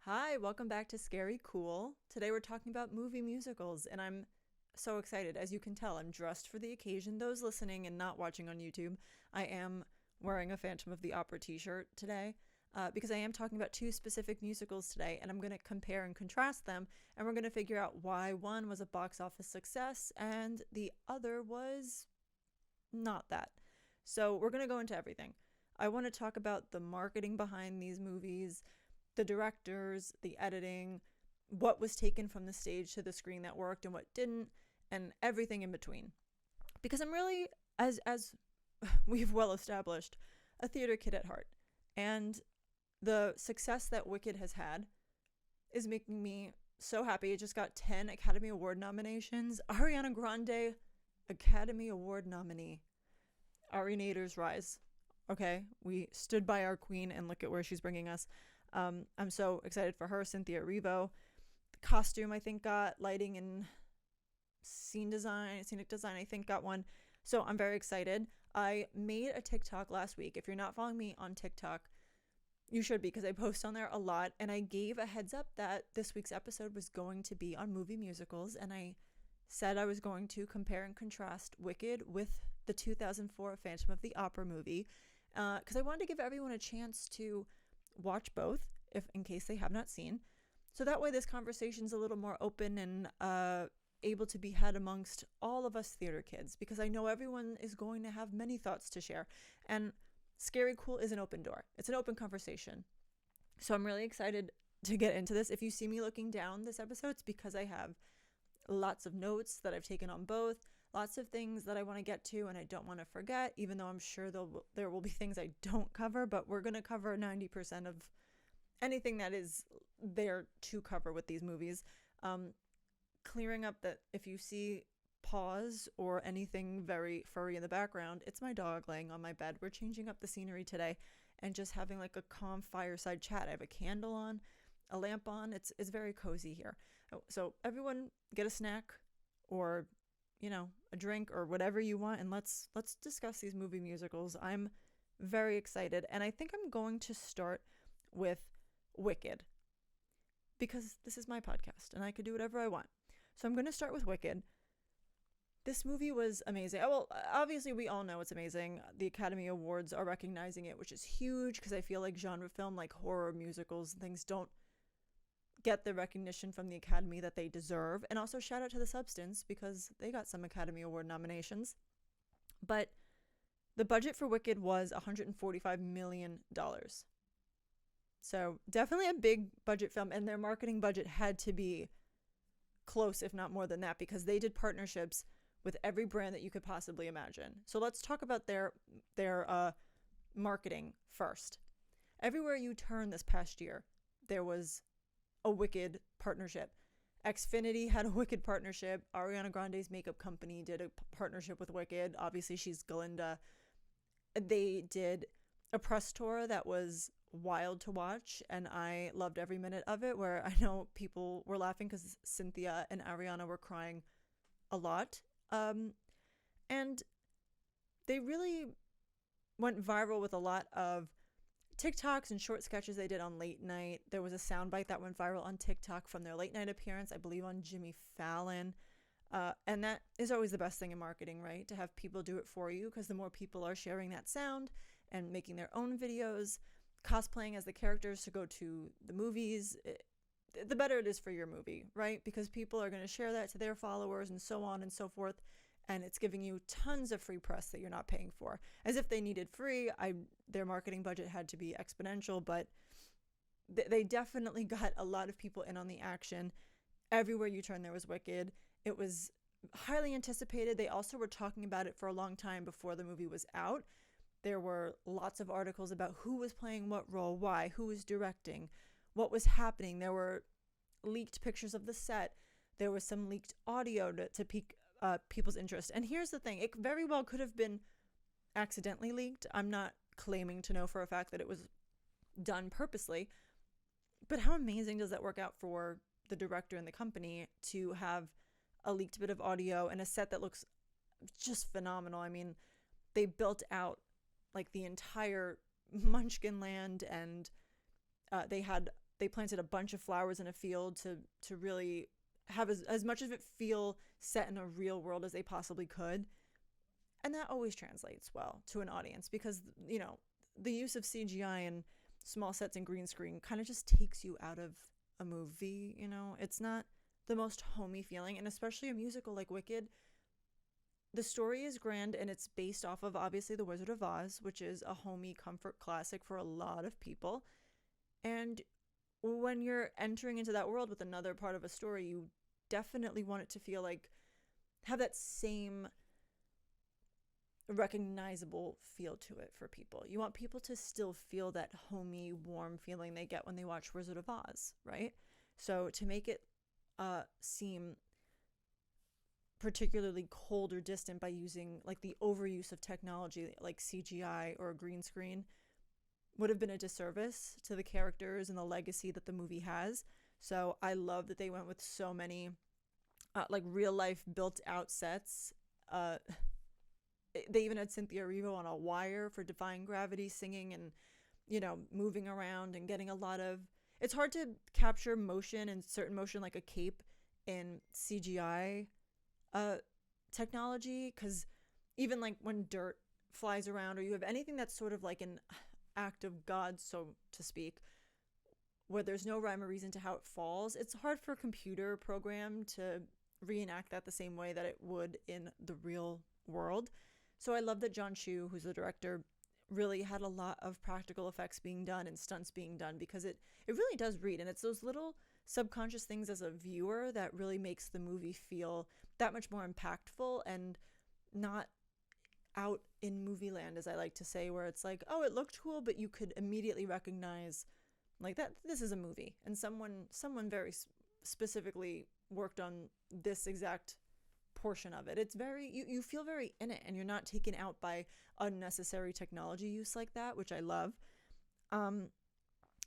Hi, welcome back to Scary Cool. Today we're talking about movie musicals, and I'm so excited. As you can tell, I'm dressed for the occasion. Those listening and not watching on YouTube, I am wearing a Phantom of the Opera t-shirt today because I am talking about two specific musicals today, and I'm going to compare and contrast them, and we're going to figure out why one was a box office success and the other was not that. So we're going to go into everything. I want to talk about the marketing behind these movies, the directors, the editing, what was taken from the stage to the screen that worked and what didn't, and everything in between. Because I'm really, as we've well established, a theater kid at heart. And the success that Wicked has had is making me so happy. It just got 10 Academy Award nominations. Ariana Grande, Academy Award nominee. Ari Nader's rise. Okay, we stood by our queen and look at where she's bringing us. I'm so excited for her. Cynthia Erivo. The costume, I think, got lighting and scenic design, I think, got one. So I'm very excited. I made a TikTok last week. If you're not following me on TikTok, you should be, because I post on there a lot. And I gave a heads up that this week's episode was going to be on movie musicals. And I said I was going to compare and contrast Wicked with the 2004 Phantom of the Opera movie, because I wanted to give everyone a chance to watch both, if in case they have not seen. So that way this conversation's a little more open and able to be had amongst all of us theater kids, because I know everyone is going to have many thoughts to share. And Scary Cool is an open door. It's an open conversation. So I'm really excited to get into this. If you see me looking down this episode, it's because I have lots of notes that I've taken on both, lots of things that I want to get to and I don't want to forget, even though I'm sure there will be things I don't cover, but we're going to cover 90% of anything that is there to cover with these movies. Clearing up that if you see pause or anything very furry in the background, it's my dog laying on my bed. We're changing up the scenery today and just having like a calm fireside chat. I have a candle on, a lamp on. It's very cozy here. So everyone get a snack or, you know, a drink or whatever you want, and let's discuss these movie musicals. I'm very excited, and I think I'm going to start with Wicked, because this is my podcast and I could do whatever I want. So I'm going to start with Wicked. This movie was amazing. Well, obviously we all know it's amazing. The Academy Awards are recognizing it, which is huge, because I feel like genre film, like horror musicals and things, don't get the recognition from the Academy that they deserve. And also shout out to The Substance, because they got some Academy Award nominations. But the budget for Wicked was $145 million. So definitely a big budget film, and their marketing budget had to be close, if not more than that, because they did partnerships with every brand that you could possibly imagine. So let's talk about their marketing first. Everywhere you turn this past year, there was a Wicked partnership. Xfinity had a Wicked partnership. Ariana Grande's makeup company did a partnership with Wicked. Obviously, she's Glinda. They did a press tour that was wild to watch, and I loved every minute of it, where I know people were laughing because Cynthia and Ariana were crying a lot. And they really went viral with a lot of TikToks and short sketches they did on late night. There was a soundbite that went viral on TikTok from their late night appearance, I believe on Jimmy Fallon. And that is always the best thing in marketing, right? To have people do it for you, because the more people are sharing that sound and making their own videos, cosplaying as the characters to go to the movies, the better it is for your movie, right? Because people are going to share that to their followers and so on and so forth. And it's giving you tons of free press that you're not paying for. As if they needed free. Their marketing budget had to be exponential, but they definitely got a lot of people in on the action. Everywhere you turn, there was Wicked. It was highly anticipated. They also were talking about it for a long time before the movie was out. There were lots of articles about who was playing what role, why, who was directing, what was happening. There were leaked pictures of the set. There was some leaked audio to pique people's interest. And here's the thing. It very well could have been accidentally leaked. I'm not claiming to know for a fact that it was done purposely. But how amazing does that work out for the director and the company to have a leaked bit of audio and a set that looks just phenomenal? I mean, they built out like the entire Munchkin land, and they had they planted a bunch of flowers in a field to really have as much of it feel set in a real world as they possibly could. And that always translates well to an audience because, the use of CGI and small sets and green screen kind of just takes you out of a movie. It's not the most homey feeling, and especially a musical like Wicked. The story is grand, and it's based off of, obviously, The Wizard of Oz, which is a homey comfort classic for a lot of people. And when you're entering into that world with another part of a story, you definitely want it to feel like, have that same recognizable feel to it for people. You want people to still feel that homey, warm feeling they get when they watch Wizard of Oz, right? So to make it seem particularly cold or distant by using like the overuse of technology like CGI or a green screen would have been a disservice to the characters and the legacy that the movie has. So I love that they went with so many like real life built out sets. They even had Cynthia Erivo on a wire for defying gravity singing and moving around and getting a lot of, it's hard to capture motion and certain motion like a cape in CGI technology, because even like when dirt flies around or you have anything that's sort of like an act of God, so to speak, where there's no rhyme or reason to how it falls, it's hard for a computer program to reenact that the same way that it would in the real world. So I love that John Chu, who's the director, really had a lot of practical effects being done and stunts being done, because it really does read, and it's those little subconscious things as a viewer that really makes the movie feel that much more impactful and not out in movie land, as I like to say, where it's like, oh, it looked cool, but you could immediately recognize like that this is a movie and someone very specifically worked on this exact portion of it. It's very, you feel very in it, and you're not taken out by unnecessary technology use like that, which I love.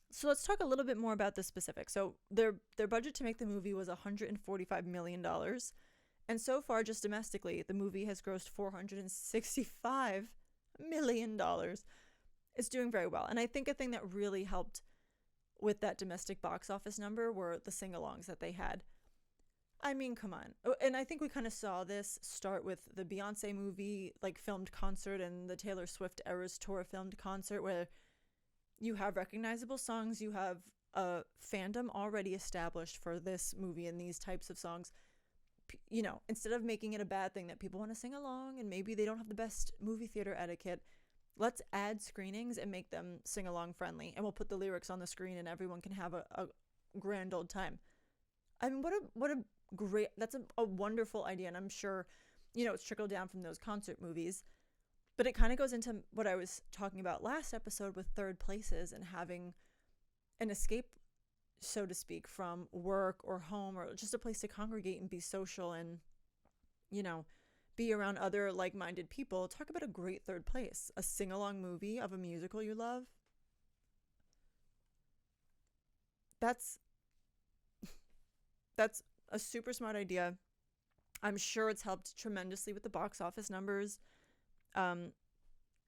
So let's talk a little bit more about the specifics. So their budget to make the movie was $145 million. And so far, just domestically, the movie has grossed $465 million. It's doing very well. And I think a thing that really helped with that domestic box office number were the sing-alongs that they had. I mean, come on. And I think we kind of saw this start with the Beyonce movie, like filmed concert, and the Taylor Swift Eras Tour filmed concert, where you have recognizable songs, you have a fandom already established for this movie and these types of songs. Instead of making it a bad thing that people want to sing along and maybe they don't have the best movie theater etiquette, let's add screenings and make them sing along friendly, and we'll put the lyrics on the screen and everyone can have a grand old time. I mean, what a great, that's a wonderful idea, and I'm sure it's trickled down from those concert movies. But it kind of goes into what I was talking about last episode with third places and having an escape, so to speak, from work or home, or just a place to congregate and be social and be around other like-minded people. Talk about a great third place, a sing-along movie of a musical you love. That's a super smart idea. I'm sure it's helped tremendously with the box office numbers. And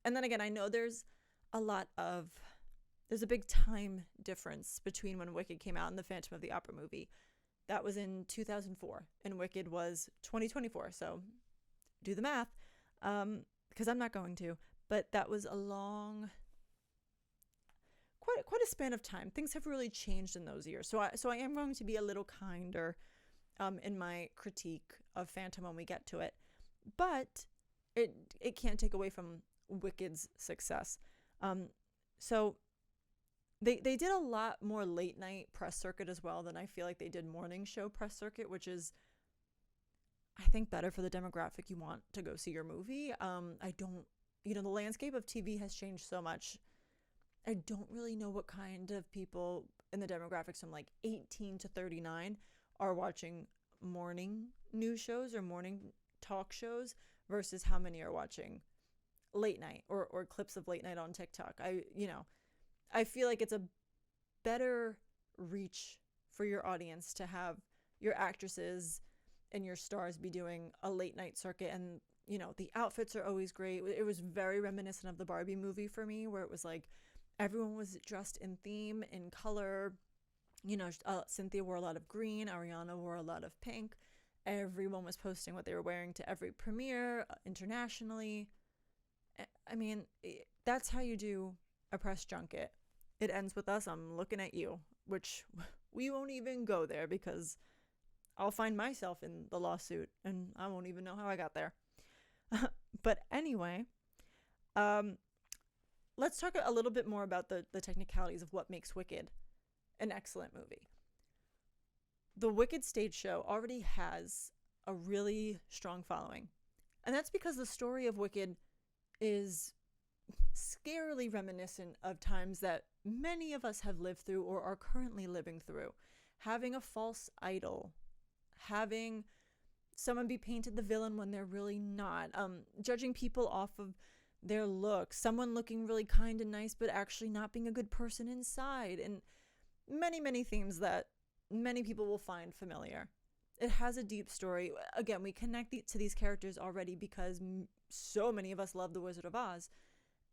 then again, I know there's a big time difference between when Wicked came out and the Phantom of the Opera movie. That was in 2004 and Wicked was 2024. So do the math, because I'm not going to, but that was a long, quite a span of time. Things have really changed in those years. So I am going to be a little kinder in my critique of Phantom when we get to it, but it can't take away from Wicked's success. So they did a lot more late night press circuit as well than I feel like they did morning show press circuit, which is, I think, better for the demographic you want to go see your movie. The landscape of TV has changed so much. I don't really know what kind of people in the demographics from like 18 to 39 are watching morning news shows or morning talk shows versus how many are watching late night or clips of late night on TikTok. I feel like it's a better reach for your audience to have your actresses and your stars be doing a late night circuit, and the outfits are always great. It was very reminiscent of the Barbie movie for me, where it was like everyone was dressed in theme, in color, Cynthia wore a lot of green, Ariana wore a lot of pink. Everyone was posting what they were wearing to every premiere internationally. I mean, that's how you do a press junket. It ends with us, I'm looking at you, which we won't even go there because I'll find myself in the lawsuit and I won't even know how I got there. But anyway, let's talk a little bit more about the technicalities of what makes Wicked an excellent movie. The Wicked stage show already has a really strong following. And that's because the story of Wicked is scarily reminiscent of times that many of us have lived through or are currently living through. Having a false idol, having someone be painted the villain when they're really not, judging people off of their looks, someone looking really kind and nice but actually not being a good person inside, and many, many themes that many people will find familiar. It has a deep story. Again, we connect to these characters already because so many of us love The Wizard of Oz,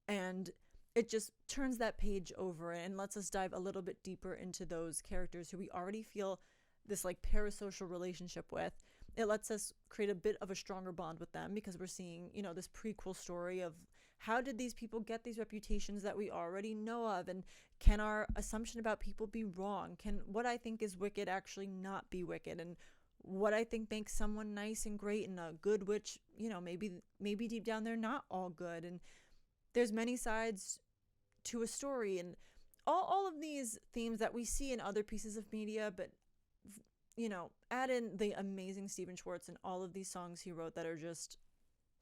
and it just turns that page over and lets us dive a little bit deeper into those characters who we already feel this like parasocial relationship with. It lets us create a bit of a stronger bond with them because we're seeing, this prequel story of how did these people get these reputations that we already know of, and can our assumption about people be wrong? Can what I think is wicked actually not be wicked? And what I think makes someone nice and great and a good witch, maybe deep down they're not all good. And there's many sides to a story, and all of these themes that we see in other pieces of media, but add in the amazing Stephen Schwartz and all of these songs he wrote that are just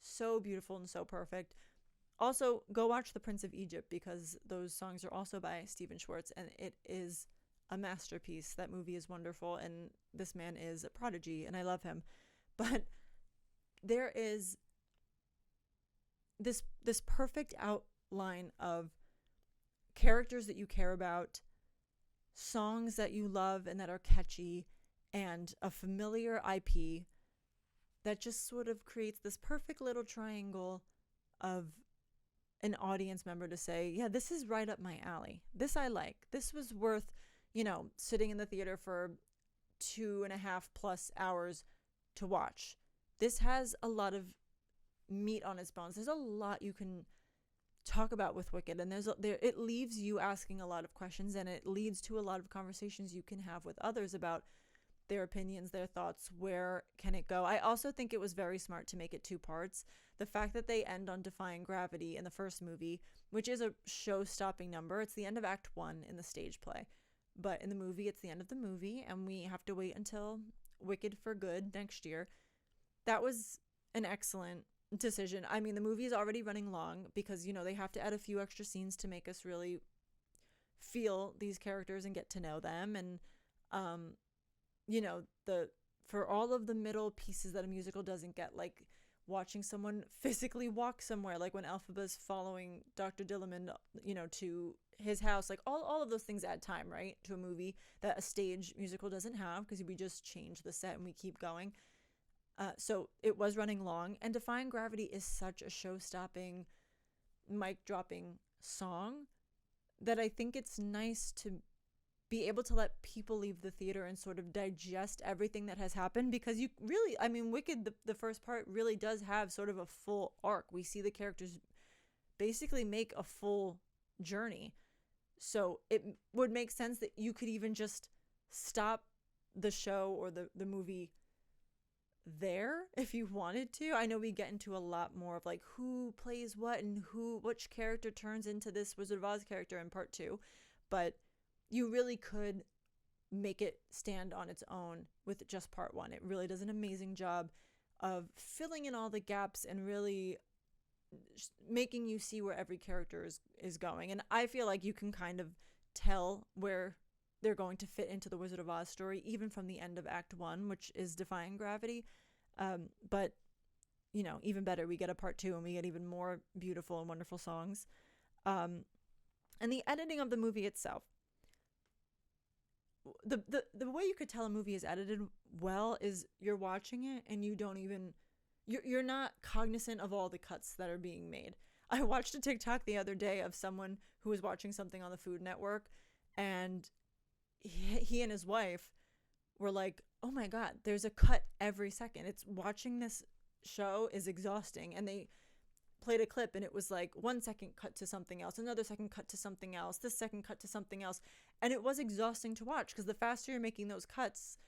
so beautiful and so perfect. Also, go watch The Prince of Egypt because those songs are also by Stephen Schwartz, and it is a masterpiece. That movie is wonderful, and this man is a prodigy, and I love him. But there is this perfect outline of characters that you care about, songs that you love and that are catchy, and a familiar IP that just sort of creates this perfect little triangle of an audience member to say, yeah, this is right up my alley. This I like. This was worth, sitting in the theater for 2.5+ hours to watch. This has a lot of meat on its bones. There's a lot you can talk about with Wicked, and it leaves you asking a lot of questions, and it leads to a lot of conversations you can have with others about their opinions, their thoughts, where can it go. I also think it was very smart to make it 2 parts. The fact that they end on Defying Gravity in the first movie, which is a show-stopping number. It's the end of Act 1 in the stage play. But in the movie, it's the end of the movie, and we have to wait until Wicked for Good next year. That was an excellent decision. I mean, the movie is already running long because, they have to add a few extra scenes to make us really feel these characters and get to know them. And, for all of the middle pieces that a musical doesn't get, like watching someone physically walk somewhere, like when Elphaba's following Dr. Dillerman, to his house, like all of those things add time, right, to a movie that a stage musical doesn't have because we just change the set and we keep going. So it was running long, and Defying Gravity is such a show-stopping, mic-dropping song that I think it's nice to be able to let people leave the theater and sort of digest everything that has happened, because you really, Wicked, the first part really does have sort of a full arc. We see the characters basically make a full journey. So it would make sense that you could even just stop the show or the movie there if you wanted to. I know we get into a lot more of like who plays what and which character turns into this Wizard of Oz character in part 2, but you really could make it stand on its own with just part 1. It really does an amazing job of filling in all the gaps and really making you see where every character is going. And I feel like you can kind of tell where they're going to fit into the Wizard of Oz story, even from the end of Act 1, which is Defying Gravity. But, even better, we get a part 2 and we get even more beautiful and wonderful songs. And the editing of the movie itself. The way you could tell a movie is edited well is you're watching it and you're not cognizant of all the cuts that are being made. I watched a TikTok the other day of someone who was watching something on the Food Network, and he and his wife were like, oh my God, there's a cut every second. It's watching this show is exhausting. And they played a clip and it was like 1 second cut to something else, another second cut to something else, this second cut to something else. And it was exhausting to watch because the faster you're making those cuts,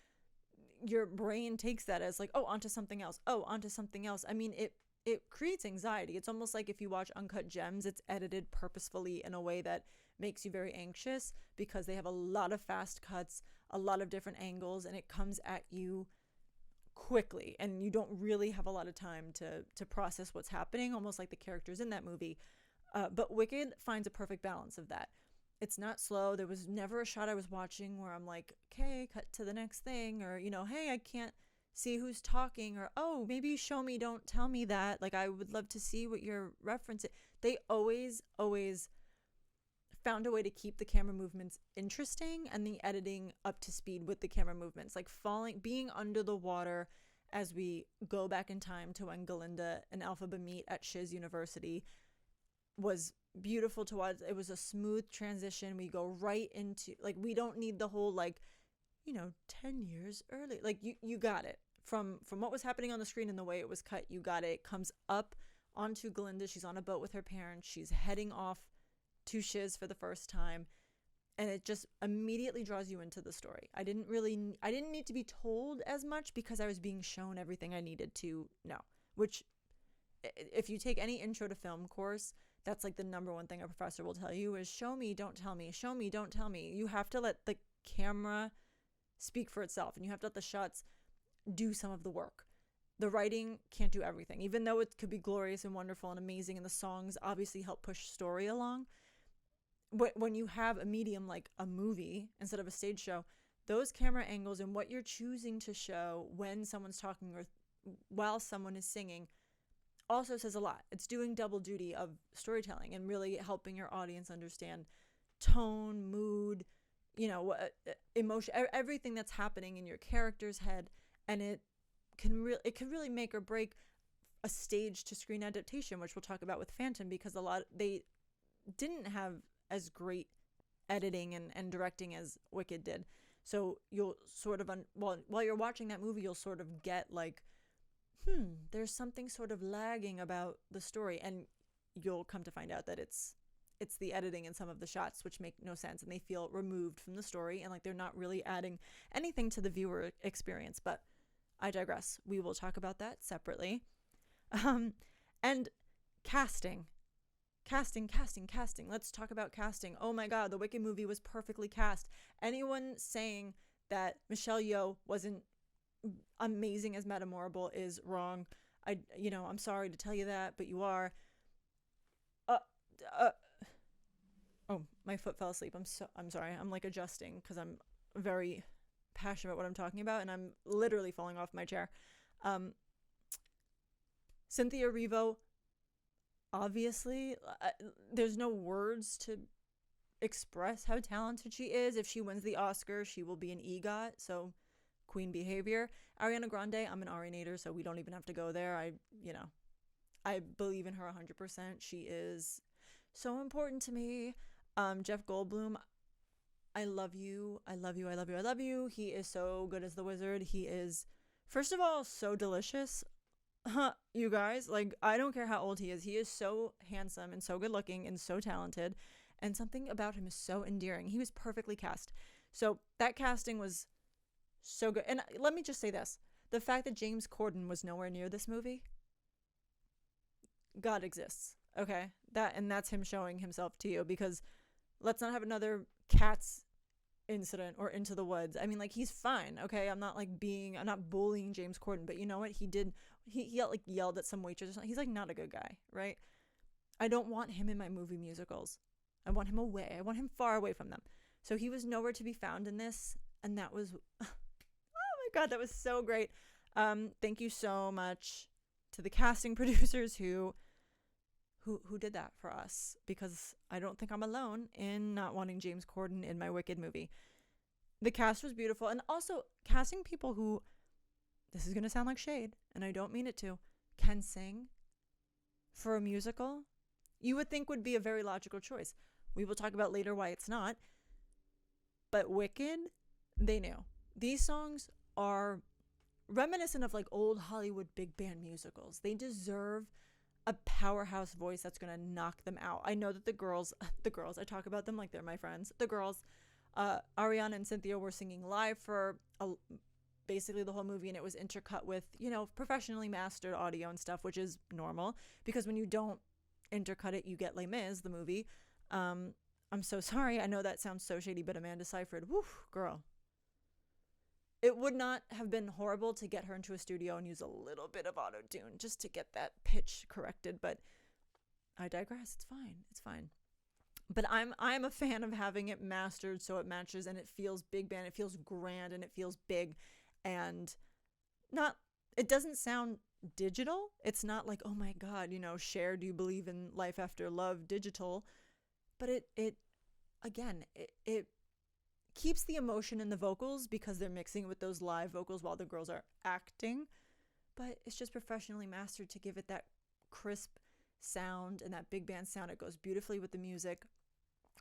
your brain takes that as like, oh, onto something else. Oh, onto something else. I mean, it creates anxiety. It's almost like if you watch Uncut Gems, it's edited purposefully in a way that makes you very anxious because they have a lot of fast cuts, a lot of different angles, and it comes at you quickly and you don't really have a lot of time to process what's happening, almost like the characters in that movie. But Wicked finds a perfect balance of that. It's not slow. There was never a shot I was watching where I'm like, okay, cut to the next thing, or, you know, hey, I can't see who's talking, or, oh, maybe show me, don't tell me that. Like, I would love to see what you're referencing. They always found a way to keep the camera movements interesting and the editing up to speed with the camera movements, like being under the water as we go back in time to when Galinda and Elphaba meet at Shiz University was beautiful to watch. It was a smooth transition. We go right into, like, we don't need the whole, like, you know, 10 years early. Like, you got it. From what was happening on the screen and the way it was cut, you got it. It comes up onto Galinda. She's on a boat with her parents. She's heading off to Shiz for the first time, and it just immediately draws you into the story. I didn't need to be told as much because I was being shown everything I needed to know, which if you take any intro to film course, that's like the number one thing a professor will tell you is show me, don't tell me, show me, don't tell me. You have to let the camera speak for itself and you have to let the shots do some of the work. The writing can't do everything, even though it could be glorious and wonderful and amazing, and the songs obviously help push story along. When you have a medium like a movie instead of a stage show, those camera angles and what you're choosing to show when someone's talking or while someone is singing also says a lot. It's doing double duty of storytelling and really helping your audience understand tone, mood, you know, emotion, everything that's happening in your character's head. And it can really make or break a stage to screen adaptation, which we'll talk about with Phantom, because they didn't have as great editing and directing as Wicked did. So you'll sort of, while you're watching that movie, you'll sort of get like, there's something sort of lagging about the story. And you'll come to find out that it's the editing in some of the shots, which make no sense. And they feel removed from the story and like they're not really adding anything to the viewer experience. But I digress. We will talk about that separately. And casting. Let's talk about casting. Oh my God, the Wicked movie was perfectly cast. Anyone saying that Michelle Yeoh wasn't amazing as Madame Morrible is wrong. I'm sorry to tell you that, but you are. Oh, my foot fell asleep. I'm sorry. I'm like adjusting because I'm very passionate about what I'm talking about, and I'm literally falling off my chair. Cynthia Erivo, obviously, there's no words to express how talented she is. If she wins the Oscar, she will be an EGOT, so queen behavior. Ariana Grande, I'm an Ari-nator, so we don't even have to go there. I believe in her 100%. She is so important to me. Jeff Goldblum, I love you. He is so good as the wizard. He is, first of all, so delicious. You guys, like, I don't care how old he is. He is so handsome and so good looking and so talented. And something about him is so endearing. He was perfectly cast. So that casting was so good. And let me just say this. The fact that James Corden was nowhere near this movie, God exists. Okay? That's him showing himself to you, because let's not have another Cats incident or Into the Woods. I mean, like, he's fine. Okay? I'm not bullying James Corden, but you know what? He yelled at some waitress or something. He's like not a good guy, right? I don't want him in my movie musicals. I want him away. I want him far away from them. So he was nowhere to be found in this, and that was oh my God, that was so great. Thank you so much to the casting producers who did that for us, because I don't think I'm alone in not wanting James Corden in my Wicked movie. The cast was beautiful, and also casting people who, this is going to sound like shade, and I don't mean it to, can sing for a musical, you would think would be a very logical choice. We will talk about later why it's not. But Wicked, they knew. These songs are reminiscent of like old Hollywood big band musicals. They deserve a powerhouse voice that's going to knock them out. I know that the girls, I talk about them like they're my friends. The girls, Ariana and Cynthia were singing live for basically the whole movie, and it was intercut with, professionally mastered audio and stuff, which is normal because when you don't intercut it, you get Les Mis, the movie. I'm so sorry. I know that sounds so shady, but Amanda Seyfried, woof, girl. It would not have been horrible to get her into a studio and use a little bit of auto-tune just to get that pitch corrected, but I digress. It's fine. It's fine. But I'm a fan of having it mastered so it matches and it feels big band, it feels grand, and it feels big, and it doesn't sound digital. It's not like, oh my God, Cher, do you believe in life after love digital? But it keeps the emotion in the vocals because they're mixing it with those live vocals while the girls are acting. But it's just professionally mastered to give it that crisp sound and that big band sound. It goes beautifully with the music.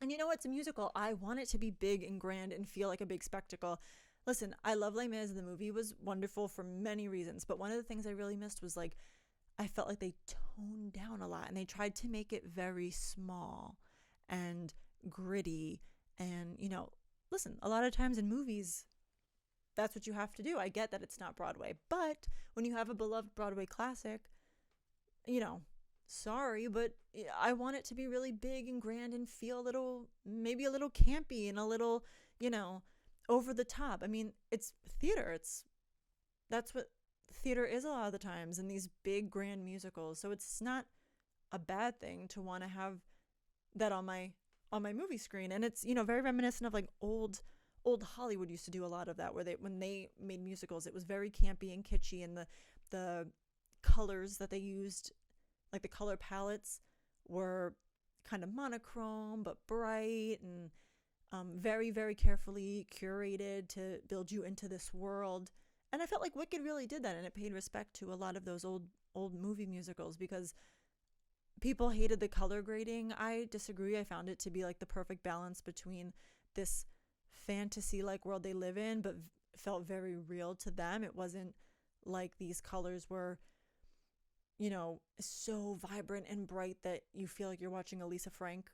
And it's a musical. I want it to be big and grand and feel like a big spectacle. Listen, I love Les Mis. The movie was wonderful for many reasons. But one of the things I really missed was I felt like they toned down a lot and they tried to make it very small and gritty. And, listen, a lot of times in movies, that's what you have to do. I get that it's not Broadway. But when you have a beloved Broadway classic, sorry, but I want it to be really big and grand and feel maybe a little campy and a little, over the top. I mean, it's theater. That's what theater is a lot of the times in these big grand musicals. So it's not a bad thing to want to have that on my movie screen. And it's, very reminiscent of old Hollywood used to do a lot of that, where when they made musicals, it was very campy and kitschy, and the colors that they used, like the color palettes, were kind of monochrome but bright and very, very carefully curated to build you into this world. And I felt like Wicked really did that, and it paid respect to a lot of those old movie musicals, because people hated the color grading. I disagree. I found it to be the perfect balance between this fantasy-like world they live in, but felt very real to them. It wasn't like these colors were, so vibrant and bright that you feel like you're watching a Lisa Frank,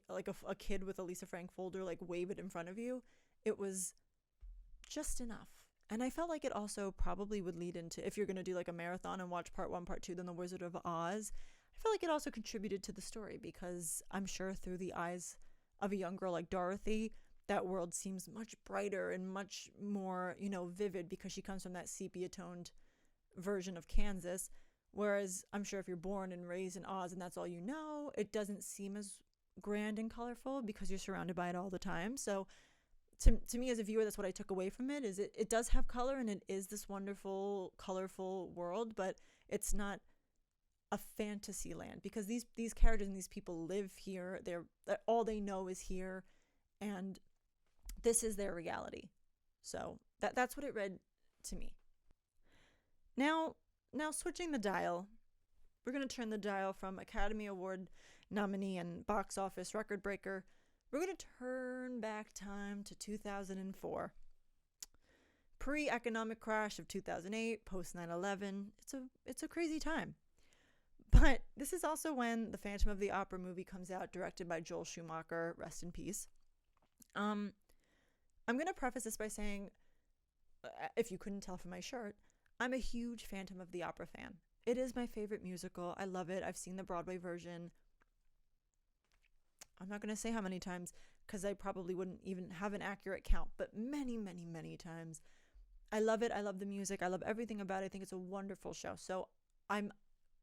like a kid with a Lisa Frank folder, wave it in front of you. It was just enough. And I felt like it also probably would lead into, if you're going to do a marathon and watch part 1, part 2, then The Wizard of Oz, I feel like it also contributed to the story, because I'm sure through the eyes of a young girl like Dorothy, that world seems much brighter and much more, vivid, because she comes from that sepia-toned version of Kansas. Whereas I'm sure if you're born and raised in Oz and that's all you know, it doesn't seem as grand and colorful because you're surrounded by it all the time. So to me as a viewer, that's what I took away from it, is it does have color, and it is this wonderful, colorful world, but it's not a fantasy land, because these characters and these people live here. They're all they know is here, and this is their reality. So that's what it read to me. Now switching the dial, we're going to turn the dial from Academy Award nominee and box office record breaker. We're going to turn back time to 2004. Pre-economic crash of 2008, post 9/11. It's a crazy time. But this is also when the Phantom of the Opera movie comes out, directed by Joel Schumacher, rest in peace. I'm going to preface this by saying, if you couldn't tell from my shirt, I'm a huge Phantom of the Opera fan. It is my favorite musical. I love it. I've seen the Broadway version. I'm not going to say how many times, because I probably wouldn't even have an accurate count, but many, many, many times. I love it. I love the music. I love everything about it. I think it's a wonderful show. So I'm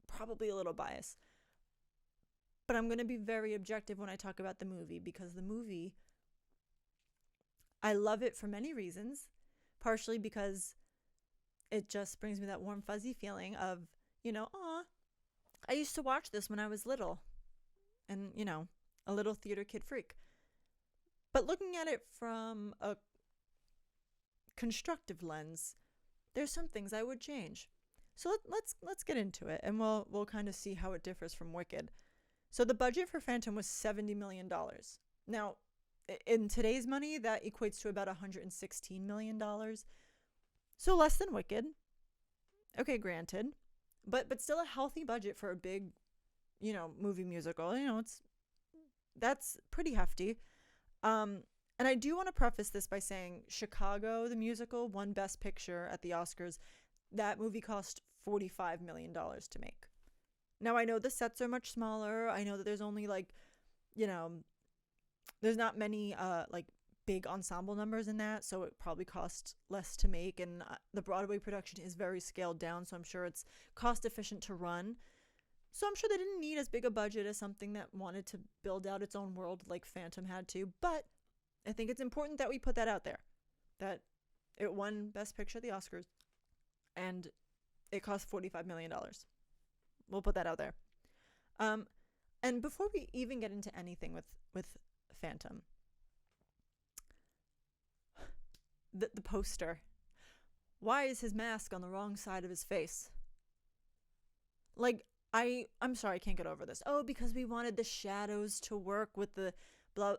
probably a little biased. But I'm going to be very objective when I talk about the movie, because the movie, I love it for many reasons. Partially because it just brings me that warm, fuzzy feeling of, aw, I used to watch this when I was little. And, a little theater kid freak. But looking at it from a constructive lens, there's some things I would change. So let's get into it, and we'll kind of see how it differs from Wicked. So the budget for Phantom was $70 million. Now, in today's money, that equates to about $116 million. So less than Wicked. Okay, granted. But still a healthy budget for a big, movie musical. That's pretty hefty. And I do want to preface this by saying Chicago, the musical, won Best Picture at the Oscars. That movie cost $45 million to make. Now, I know the sets are much smaller. I know that there's only there's not many big ensemble numbers in that, so it probably costs less to make. And the Broadway production is very scaled down, so I'm sure it's cost efficient to run. So I'm sure they didn't need as big a budget as something that wanted to build out its own world like Phantom had to. But I think it's important that we put that out there, that it won Best Picture at the Oscars and it cost $45 million. We'll put that out there. And before we even get into anything with Phantom, the poster. Why is his mask on the wrong side of his face? I'm sorry, I can't get over this. Oh, because we wanted the shadows to work with the blah.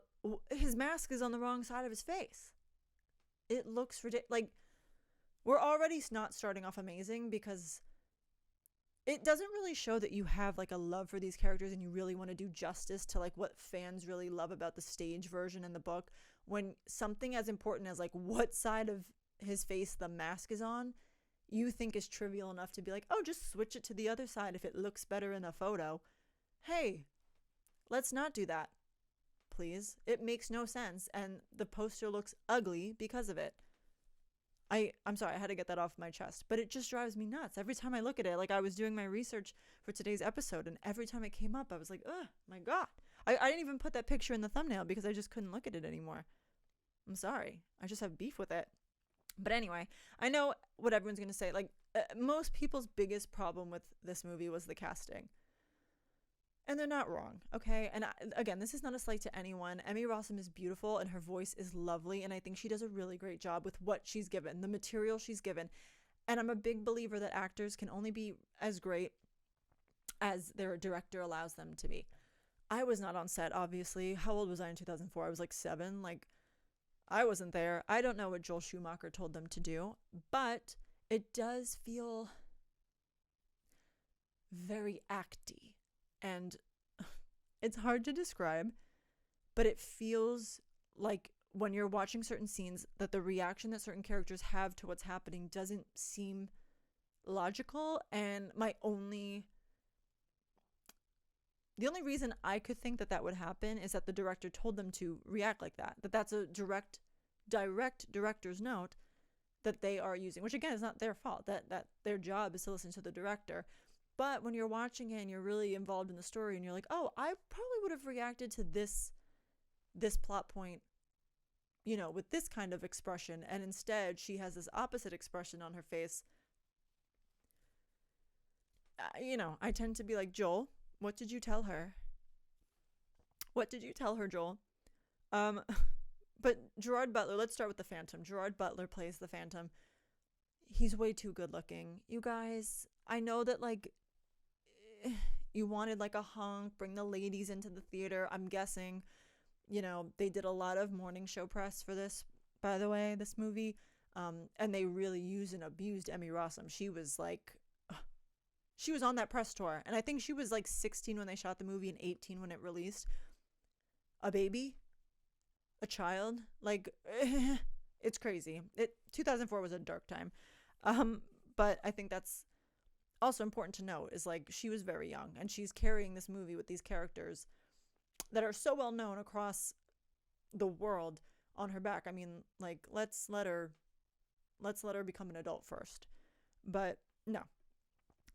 His mask is on the wrong side of his face. It looks ridiculous. We're already not starting off amazing because it doesn't really show that you have a love for these characters and you really want to do justice to what fans really love about the stage version in the book, when something as important as what side of his face the mask is on, you think is trivial enough to be oh, just switch it to the other side if it looks better in a photo. Hey, let's not do that, please. It makes no sense, and the poster looks ugly because of it. I'm sorry, I had to get that off my chest, but it just drives me nuts. Every time I look at it, I was doing my research for today's episode, and every time it came up, I was oh my God. I didn't even put that picture in the thumbnail because I just couldn't look at it anymore. I'm sorry. I just have beef with it. But anyway, I know what everyone's going to say. Most people's biggest problem with this movie was the casting. And they're not wrong, okay? And again, this is not a slight to anyone. Emmy Rossum is beautiful and her voice is lovely, and I think she does a really great job with what she's given, the material she's given. And I'm a big believer that actors can only be as great as their director allows them to be. I was not on set, obviously. How old was I in 2004? I was 7. I wasn't there. I don't know what Joel Schumacher told them to do, but it does feel very acty. And it's hard to describe, but it feels like when you're watching certain scenes that the reaction that certain characters have to what's happening doesn't seem logical. And the only reason I could think that would happen is that the director told them to react like that. That's a direct director's note that they are using, which again is not their fault. That their job is to listen to the director. But when you're watching it and you're really involved in the story and you're oh, I probably would have reacted to this plot point, with this kind of expression. And instead she has this opposite expression on her face. I tend to be Joel, what did you tell her? What did you tell her, Joel? But Gerard Butler, let's start with the Phantom. Gerard Butler plays the Phantom. He's way too good looking. You guys, I know that you wanted a hunk, bring the ladies into the theater. I'm guessing, they did a lot of morning show press for this, by the way, this movie. And they really used and abused Emmy Rossum. She was on that press tour. And I think she was 16 when they shot the movie and 18 when it released. A baby, a child, it's crazy. 2004 was a dark time. But I think that's also important to note is she was very young and she's carrying this movie with these characters that are so well known across the world on her back. I mean, let's let her become an adult first. But no.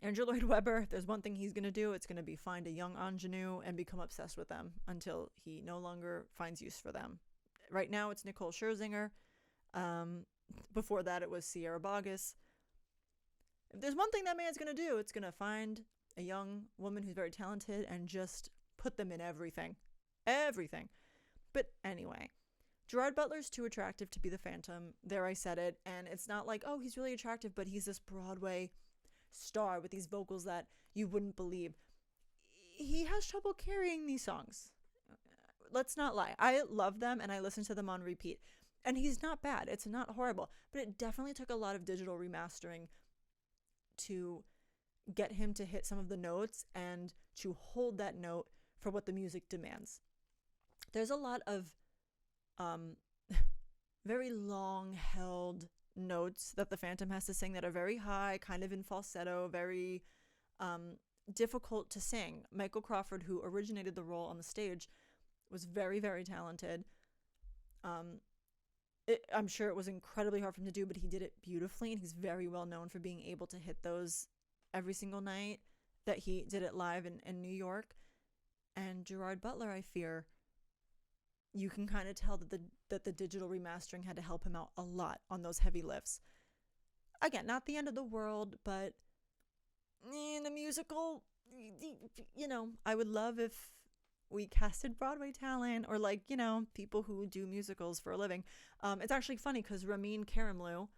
Andrew Lloyd Webber, if there's one thing he's going to do, it's going to be find a young ingenue and become obsessed with them until he no longer finds use for them. Right now it's Nicole Scherzinger. Before that it was Sierra Boggess. If there's one thing that man's going to do, it's going to find a young woman who's very talented and just put them in everything. Everything. But anyway, Gerard Butler's too attractive to be the Phantom. There, I said it. And it's not oh, he's really attractive, but he's this Broadway star with these vocals that you wouldn't believe. He has trouble carrying these songs. let's not lie. I love them and I listen to them on repeat. And he's not bad. It's not horrible. But it definitely took a lot of digital remastering to get him to hit some of the notes and to hold that note for what the music demands. There's a lot of very long held notes that the Phantom has to sing that are very high, kind of in falsetto, very difficult to sing. Michael Crawford, who originated the role on the stage, was very, very talented. I'm sure it was incredibly hard for him to do, but he did it beautifully, and he's very well known for being able to hit those every single night that he did it live in New York. And Gerard Butler, I fear, you can kind of tell that the digital remastering had to help him out a lot on those heavy lifts. Again, not the end of the world, but in a musical, you know, I would love if we casted Broadway talent or, like, you know, people who do musicals for a living. It's actually funny because Ramin Karimloo,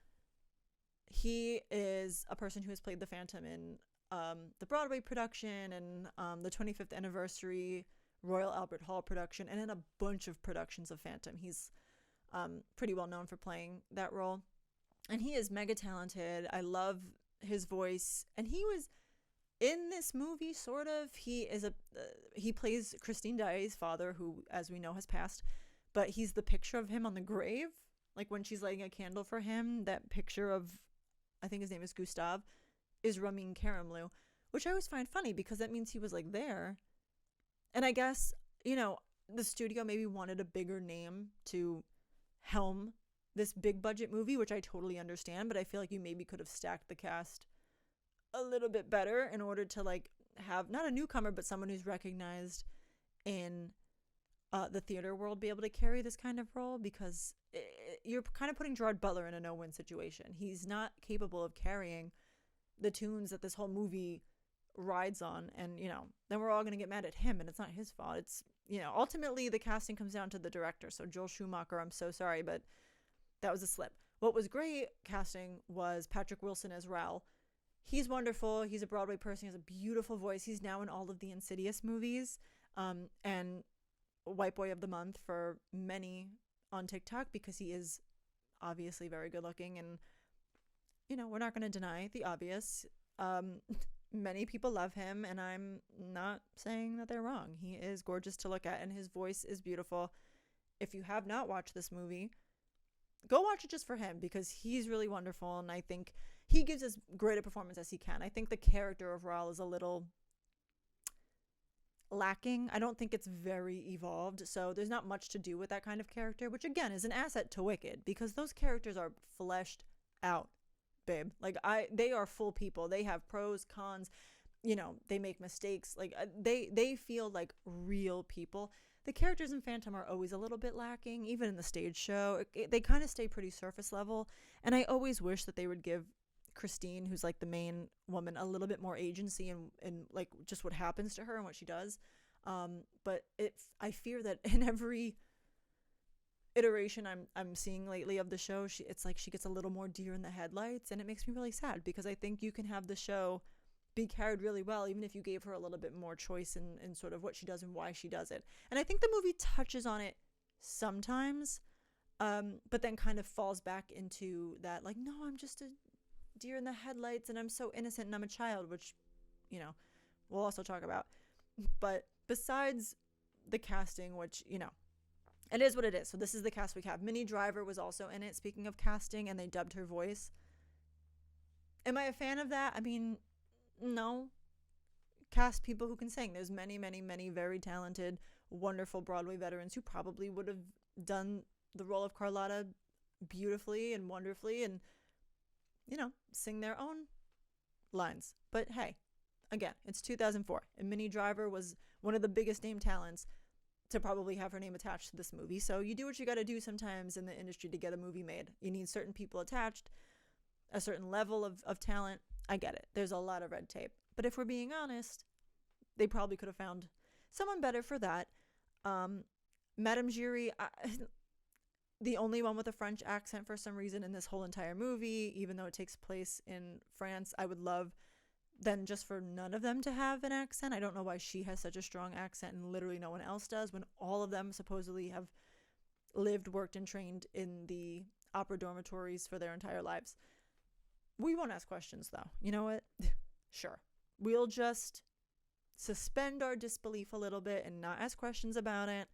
he is a person who has played the Phantom in the Broadway production and the 25th anniversary Royal Albert Hall production, and in a bunch of productions of Phantom. He's pretty well known for playing that role, and he is mega talented. I love his voice, and he was in this movie, sort of. He plays Christine Daae's father, who, as we know, has passed, but he's the picture of him on the grave, like when she's lighting a candle for him. That picture of, I think his name is Gustav, is Ramin Karimloo, which I always find funny because that means he was, like, there. And I guess, you know, the studio maybe wanted a bigger name to helm this big budget movie, which I totally understand, but I feel like you maybe could have stacked the cast a little bit better in order to, like, have not a newcomer, but someone who's recognized in the theater world be able to carry this kind of role, because you're kind of putting Gerard Butler in a no-win situation. He's not capable of carrying the tunes that this whole movie rides on, and, you know, then we're all going to get mad at him, and it's not his fault. It's, you know, ultimately the casting comes down to the director. So Joel Schumacher, I'm so sorry, but that was a slip. What was great casting was Patrick Wilson as Raoul. He's wonderful. He's a Broadway person. He has a beautiful voice. He's now in all of the Insidious movies, and White Boy of the Month for many on TikTok, because he is obviously very good looking, and, you know, we're not going to deny the obvious. Many people love him, and I'm not saying that they're wrong. He is gorgeous to look at, and his voice is beautiful. If you have not watched this movie, go watch it just for him, because he's really wonderful, and I think he gives as great a performance as he can. I think the character of Raoul is a little lacking. I don't think it's very evolved, so there's not much to do with that kind of character, which again is an asset to Wicked, because those characters are fleshed out, babe. Like, they are full people. They have pros, cons, you know, they make mistakes. Like, they feel like real people. The characters in Phantom are always a little bit lacking, even in the stage show. They kind of stay pretty surface level, and I always wish that they would give Christine, who's like the main woman, a little bit more agency and like just what happens to her and what she does. But I fear that in every iteration I'm seeing lately of the show, it's like she gets a little more deer in the headlights, and it makes me really sad, because I think you can have the show be carried really well even if you gave her a little bit more choice in sort of what she does and why she does it. And I think the movie touches on it sometimes, but then kind of falls back into that, like, no, I'm just a deer in the headlights and I'm so innocent and I'm a child, which, you know, we'll also talk about. But besides the casting, which, you know, it is what it is. So this is the cast we have. Minnie Driver was also in it, speaking of casting, and they dubbed her voice. Am I a fan of that? I mean, no. Cast people who can sing. There's many, many, many very talented, wonderful Broadway veterans who probably would have done the role of Carlotta beautifully and wonderfully, and, you know, sing their own lines. But hey, again, it's 2004, and Minnie Driver was one of the biggest name talents to probably have her name attached to this movie. So you do what you got to do sometimes in the industry to get a movie made. You need certain people attached, a certain level of talent. I get it. There's a lot of red tape. But if we're being honest, they probably could have found someone better for that. Madame Giry, the only one with a French accent for some reason in this whole entire movie, even though it takes place in France. I would love than just for none of them to have an accent. I don't know why she has such a strong accent and literally no one else does, when all of them supposedly have lived, worked, and trained in the opera dormitories for their entire lives. We won't ask questions, though. You know what? Sure. We'll just suspend our disbelief a little bit and not ask questions about it.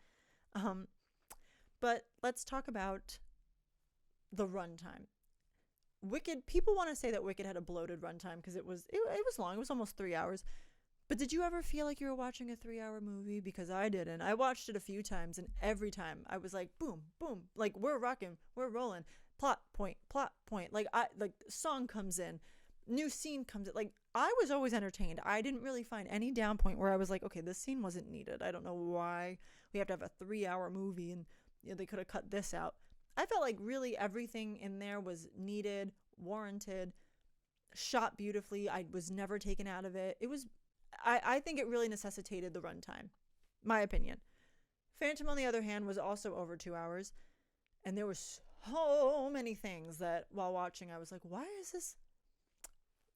But let's talk about the runtime. Wicked, people want to say that Wicked had a bloated runtime because it was long. It was almost 3 hours. But did you ever feel like you were watching a 3-hour movie? Because I didn't. I watched it a few times, and every time I was like, boom, boom, like we're rocking, we're rolling, plot point, like song comes in, new scene comes in. Like, I was always entertained. I didn't really find any down point where I was like, okay, this scene wasn't needed. I don't know why we have to have a 3-hour movie and they could have cut this out. I felt like really everything in there was needed, warranted, shot beautifully. I was never taken out of it. It was, I think it really necessitated the runtime, my opinion. Phantom, on the other hand, was also over 2 hours. And there were so many things that while watching, I was like, why is this?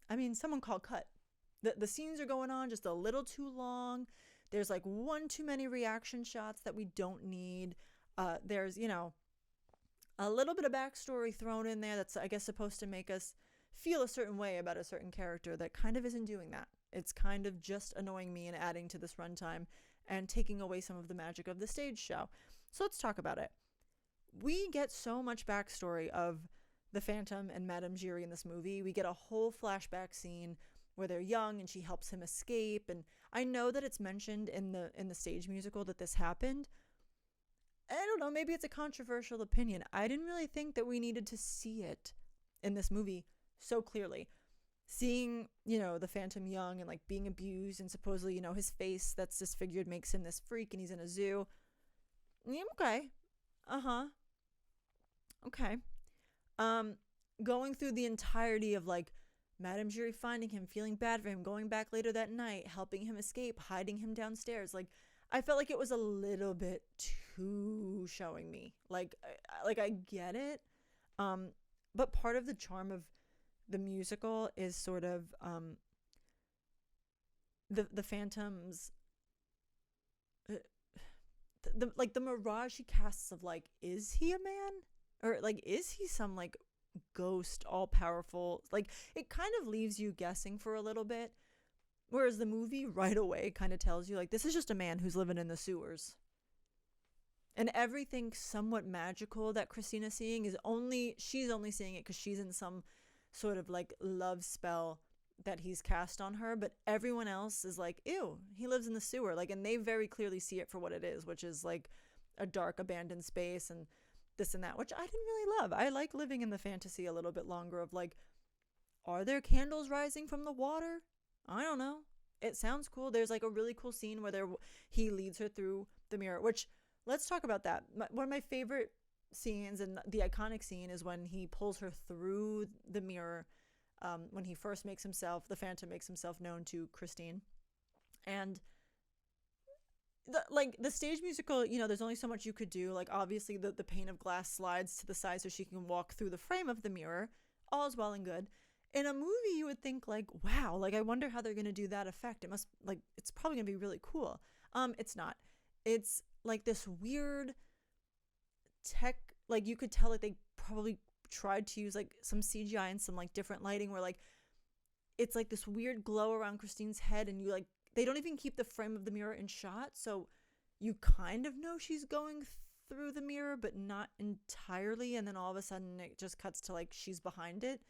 I mean, someone called cut. The scenes are going on just a little too long. There's like one too many reaction shots that we don't need. There's, a little bit of backstory thrown in there that's, I guess, supposed to make us feel a certain way about a certain character that kind of isn't doing that. It's kind of just annoying me and adding to this runtime and taking away some of the magic of the stage show. So let's talk about it. We get so much backstory of the Phantom and Madame Giry in this movie. We get a whole flashback scene where they're young and she helps him escape. And I know that it's mentioned in the stage musical that this happened. I don't know, maybe it's a controversial opinion. I didn't really think that we needed to see it in this movie so clearly. Seeing, the Phantom young and like being abused and supposedly, his face that's disfigured makes him this freak and he's in a zoo. Yeah, okay. Okay. Going through the entirety of like Madame Giry finding him, feeling bad for him, going back later that night, helping him escape, hiding him downstairs. Like, I felt like it was a little bit too showing me. Like I get it. But part of the charm of the musical is sort of the Phantom's the mirage he casts of like, is he a man? Or like, is he some like ghost all powerful? Like, it kind of leaves you guessing for a little bit. Whereas the movie right away kind of tells you like, this is just a man who's living in the sewers. And everything somewhat magical that Christina's seeing she's only seeing it because she's in some sort of like love spell that he's cast on her. But everyone else is like, ew, he lives in the sewer. Like, and they very clearly see it for what it is, which is like a dark abandoned space and this and that, which I didn't really love. I like living in the fantasy a little bit longer of like, are there candles rising from the water? I don't know. It sounds cool. There's like a really cool scene where he leads her through the mirror, which, let's talk about that. One of my favorite scenes, and the iconic scene, is when he pulls her through the mirror when he first the Phantom makes himself known to Christine. And the stage musical, there's only so much you could do. Like, obviously the pane of glass slides to the side so she can walk through the frame of the mirror. All is well and good. In a movie, you would think like, wow, like I wonder how they're going to do that effect. It's probably going to be really cool. It's not. It's like this weird tech, like you could tell like they probably tried to use like some CGI and some like different lighting where like it's like this weird glow around Christine's head, and they don't even keep the frame of the mirror in shot, so you kind of know she's going through the mirror but not entirely, and then all of a sudden it just cuts to like she's behind it.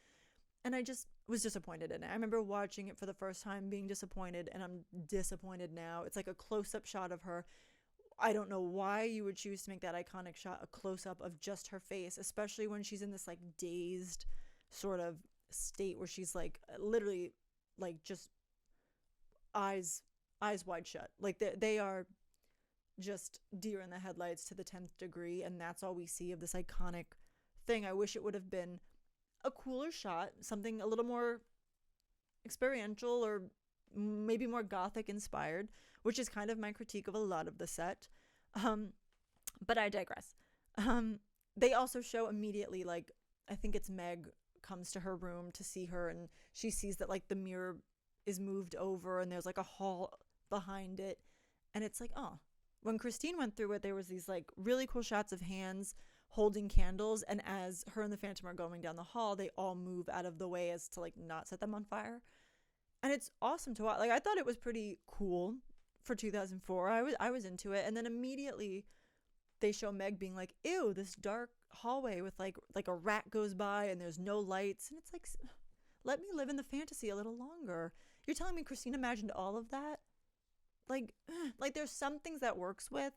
And I just was disappointed in it. I remember watching it for the first time, being disappointed, and I'm disappointed now. It's like a close-up shot of her. I don't know why you would choose to make that iconic shot a close-up of just her face, especially when she's in this like dazed sort of state where she's like literally like just eyes wide shut. Like they are just deer in the headlights to the 10th degree, and that's all we see of this iconic thing. I wish it would have been a cooler shot, something a little more experiential or maybe more gothic inspired, which is kind of my critique of a lot of the set. But I digress. They also show immediately, like, I think it's Meg comes to her room to see her, and she sees that like the mirror is moved over and there's like a hall behind it. And it's like, oh, when Christine went through it, there was these like really cool shots of hands holding candles. And as her and the Phantom are going down the hall, they all move out of the way as to like not set them on fire. And it's awesome to watch. Like, I thought it was pretty cool for 2004. I was into it. And then immediately they show Meg being like, ew, this dark hallway with like a rat goes by and there's no lights. And it's like, let me live in the fantasy a little longer. You're telling me Christine imagined all of that? Like there's some things that works with,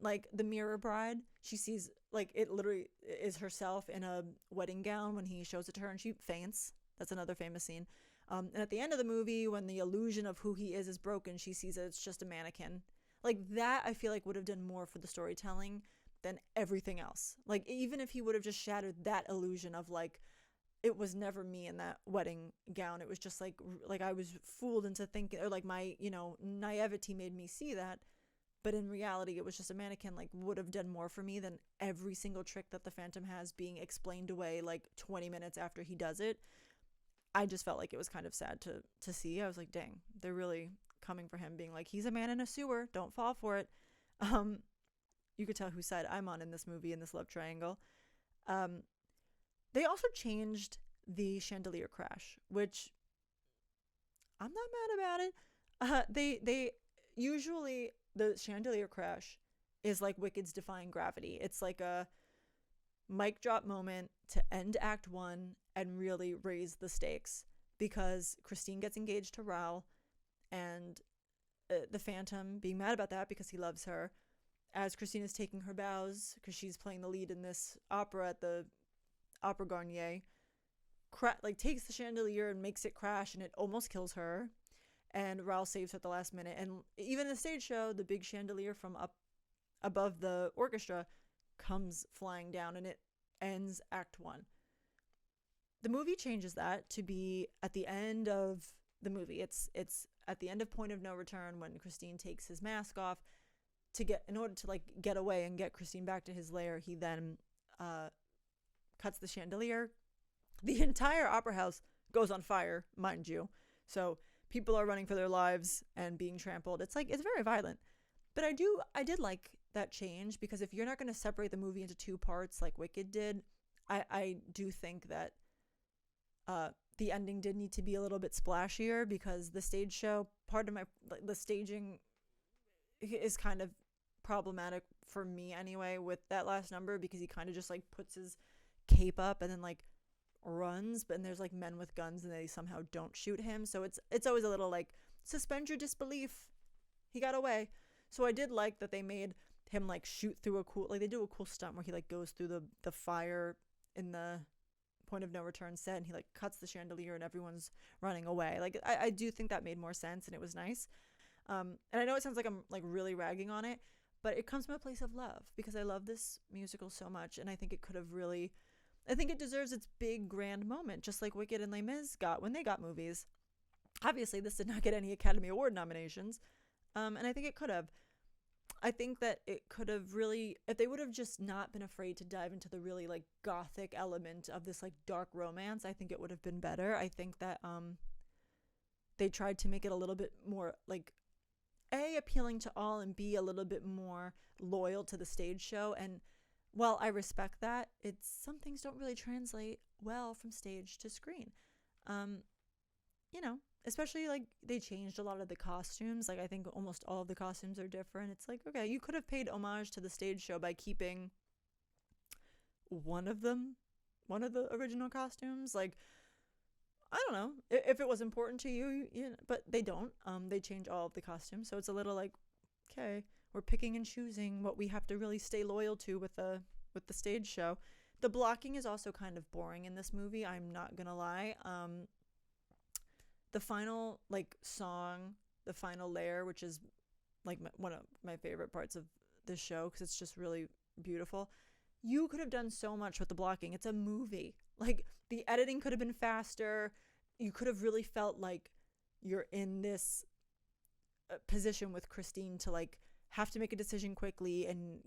like the mirror bride. She sees, like, it literally is herself in a wedding gown when he shows it to her and she faints. That's another famous scene. And at the end of the movie, when the illusion of who he is broken, she sees that it's just a mannequin. Like, that I feel like would have done more for the storytelling than everything else. Like, even if he would have just shattered that illusion of like, it was never me in that wedding gown. It was just like I was fooled into thinking, or like my, naivety made me see that. But in reality, it was just a mannequin, like, would have done more for me than every single trick that the Phantom has being explained away like 20 minutes after he does it. I just felt like it was kind of sad to see. I was like, dang, they're really coming for him, being like, he's a man in a sewer, don't fall for it. You could tell whose side I'm on in this movie, in this love triangle. They also changed the chandelier crash, which I'm not mad about it. They usually, the chandelier crash is like Wicked's Defying Gravity. It's like a mic drop moment to end Act 1 and really raise the stakes, because Christine gets engaged to Raoul, and the Phantom, being mad about that because he loves her, as Christine is taking her bows because she's playing the lead in this opera at the Opera Garnier, takes the chandelier and makes it crash, and it almost kills her, and Raoul saves her at the last minute. And even in the stage show, the big chandelier from up above the orchestra comes flying down, and it ends Act 1. The movie changes that to be at the end of the movie. It's at the end of Point of No Return, when Christine takes his mask off in order to like get away and get Christine back to his lair. He then cuts the chandelier. The entire opera house goes on fire, mind you. So people are running for their lives and being trampled. It's very violent. But I did like that change, because if you're not going to separate the movie into two parts like Wicked did, I do think that the ending did need to be a little bit splashier, because the stage show, the staging is kind of problematic for me anyway with that last number, because he kind of just like puts his cape up and then like runs, but then there's like men with guns and they somehow don't shoot him. So it's always a little like, suspend your disbelief, he got away. So I did like that they made him like shoot through they do a cool stunt where he like goes through the fire in the Point of No Return set, and he like cuts the chandelier and everyone's running away. Like I do think that made more sense, and it was nice. And I know it sounds like I'm like really ragging on it, but it comes from a place of love, because I love this musical so much, and I think it deserves its big grand moment, just like Wicked and Les Mis got when they got movies. Obviously, this did not get any Academy Award nominations, and I think it could have. I think that it could have really, if they would have just not been afraid to dive into the really like gothic element of this like dark romance, I think it would have been better. I think that they tried to make it a little bit more like A, appealing to all, and B, a little bit more loyal to the stage show. And while I respect that, some things don't really translate well from stage to screen. Especially like they changed a lot of the costumes. Like I think almost all of the costumes are different. It's like, okay, you could have paid homage to the stage show by keeping one of the original costumes. Like, I don't know if it was important to you, but they don't. They change all of the costumes, so it's a little like, okay, we're picking and choosing what we have to really stay loyal to with the stage show. The blocking is also kind of boring in this movie, I'm not gonna lie. The final like song, the final layer, which is like one of my favorite parts of this show, because it's just really beautiful. You could have done so much with the blocking. It's a movie. Like, the editing could have been faster. You could have really felt like you're in this position with Christine to like have to make a decision quickly, and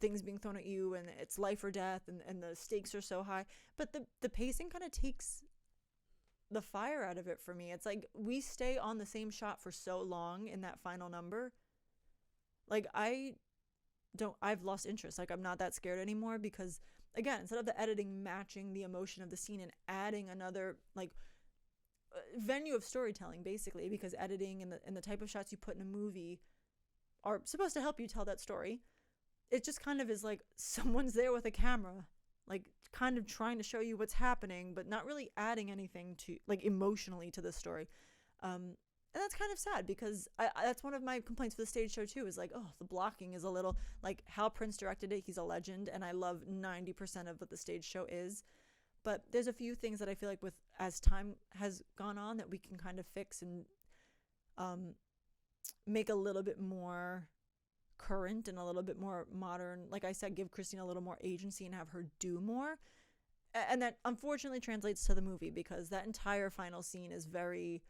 things being thrown at you, and it's life or death, and the stakes are so high. But the pacing kind of takes the fire out of it for me. It's like we stay on the same shot for so long in that final number. Like I've lost interest. Like I'm not that scared anymore because again, instead of the editing matching the emotion of the scene and adding another like venue of storytelling basically, because editing and the type of shots you put in a movie are supposed to help you tell that story. It just kind of is like someone's there with a camera, like kind of trying to show you what's happening, but not really adding anything to like emotionally to the story. And that's kind of sad because that's one of my complaints for the stage show too, is like, oh, the blocking is a little like how Prince directed it. He's a legend and I love 90% of what the stage show is. But there's a few things that I feel like with as time has gone on that we can kind of fix and make a little bit more current and a little bit more modern. Like I said, give Christine a little more agency and have her do more. And that unfortunately translates to the movie because that entire final scene is very...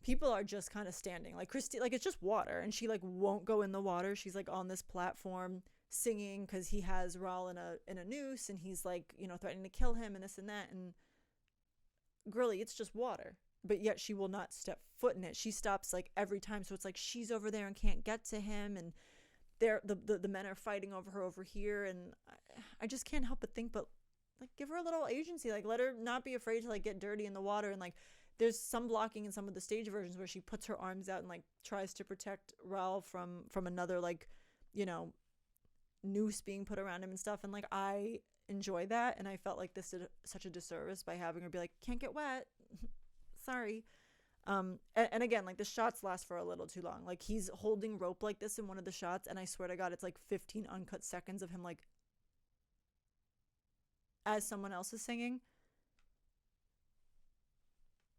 people are just kind of standing. Like Christine, like it's just water and she like won't go in the water. She's like on this platform singing because he has Raul in a noose and he's like, you know, threatening to kill him and this and that. And girly, it's just water. But yet she will not step foot in it. She stops like every time. So it's like she's over there and can't get to him. And the men are fighting over her over here. And I just can't help but think, but like give her a little agency. Like let her not be afraid to like get dirty in the water. And like there's some blocking in some of the stage versions where she puts her arms out and like tries to protect Raul from another like, you know, noose being put around him and stuff. And like I enjoy that. And I felt like this did such a disservice by having her be like, can't get wet. Sorry. And again, like the shots last for a little too long. Like he's holding rope like this in one of the shots, and I swear to God, it's like 15 uncut seconds of him like as someone else is singing.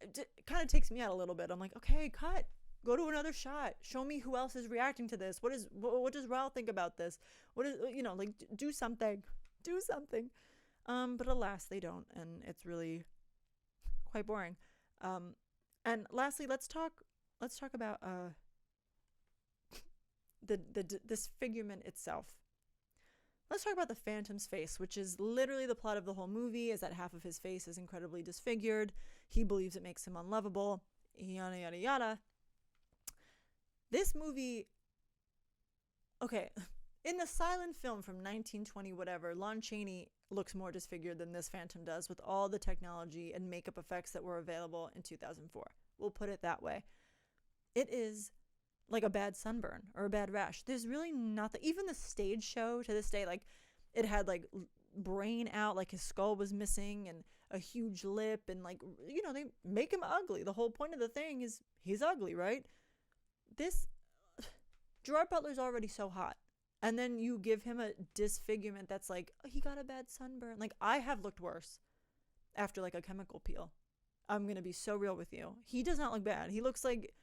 It kind of takes me out a little bit. I'm like, okay, cut. Go to another shot. Show me who else is reacting to this. What does Raul think about this? What is, you know, like do something. Do something. But alas, they don't, and it's really quite boring. And lastly, let's talk about the disfigurement itself. Let's talk about the Phantom's face, which is literally the plot of the whole movie, is that half of his face is incredibly disfigured. He believes it makes him unlovable, yada yada yada. This movie, okay, in the silent film from 1920 whatever, Lon Chaney looks more disfigured than this Phantom does with all the technology and makeup effects that were available in 2004. We'll put it that way. It is like a bad sunburn or a bad rash. There's really nothing. Even the stage show to this day, like it had like brain out, like his skull was missing and a huge lip, and like, you know, they make him ugly. The whole point of the thing is he's ugly, right? This Gerard Butler's already so hot. And then you give him a disfigurement that's like, oh, he got a bad sunburn. Like, I have looked worse after, like, a chemical peel. I'm going to be so real with you. He does not look bad. He looks like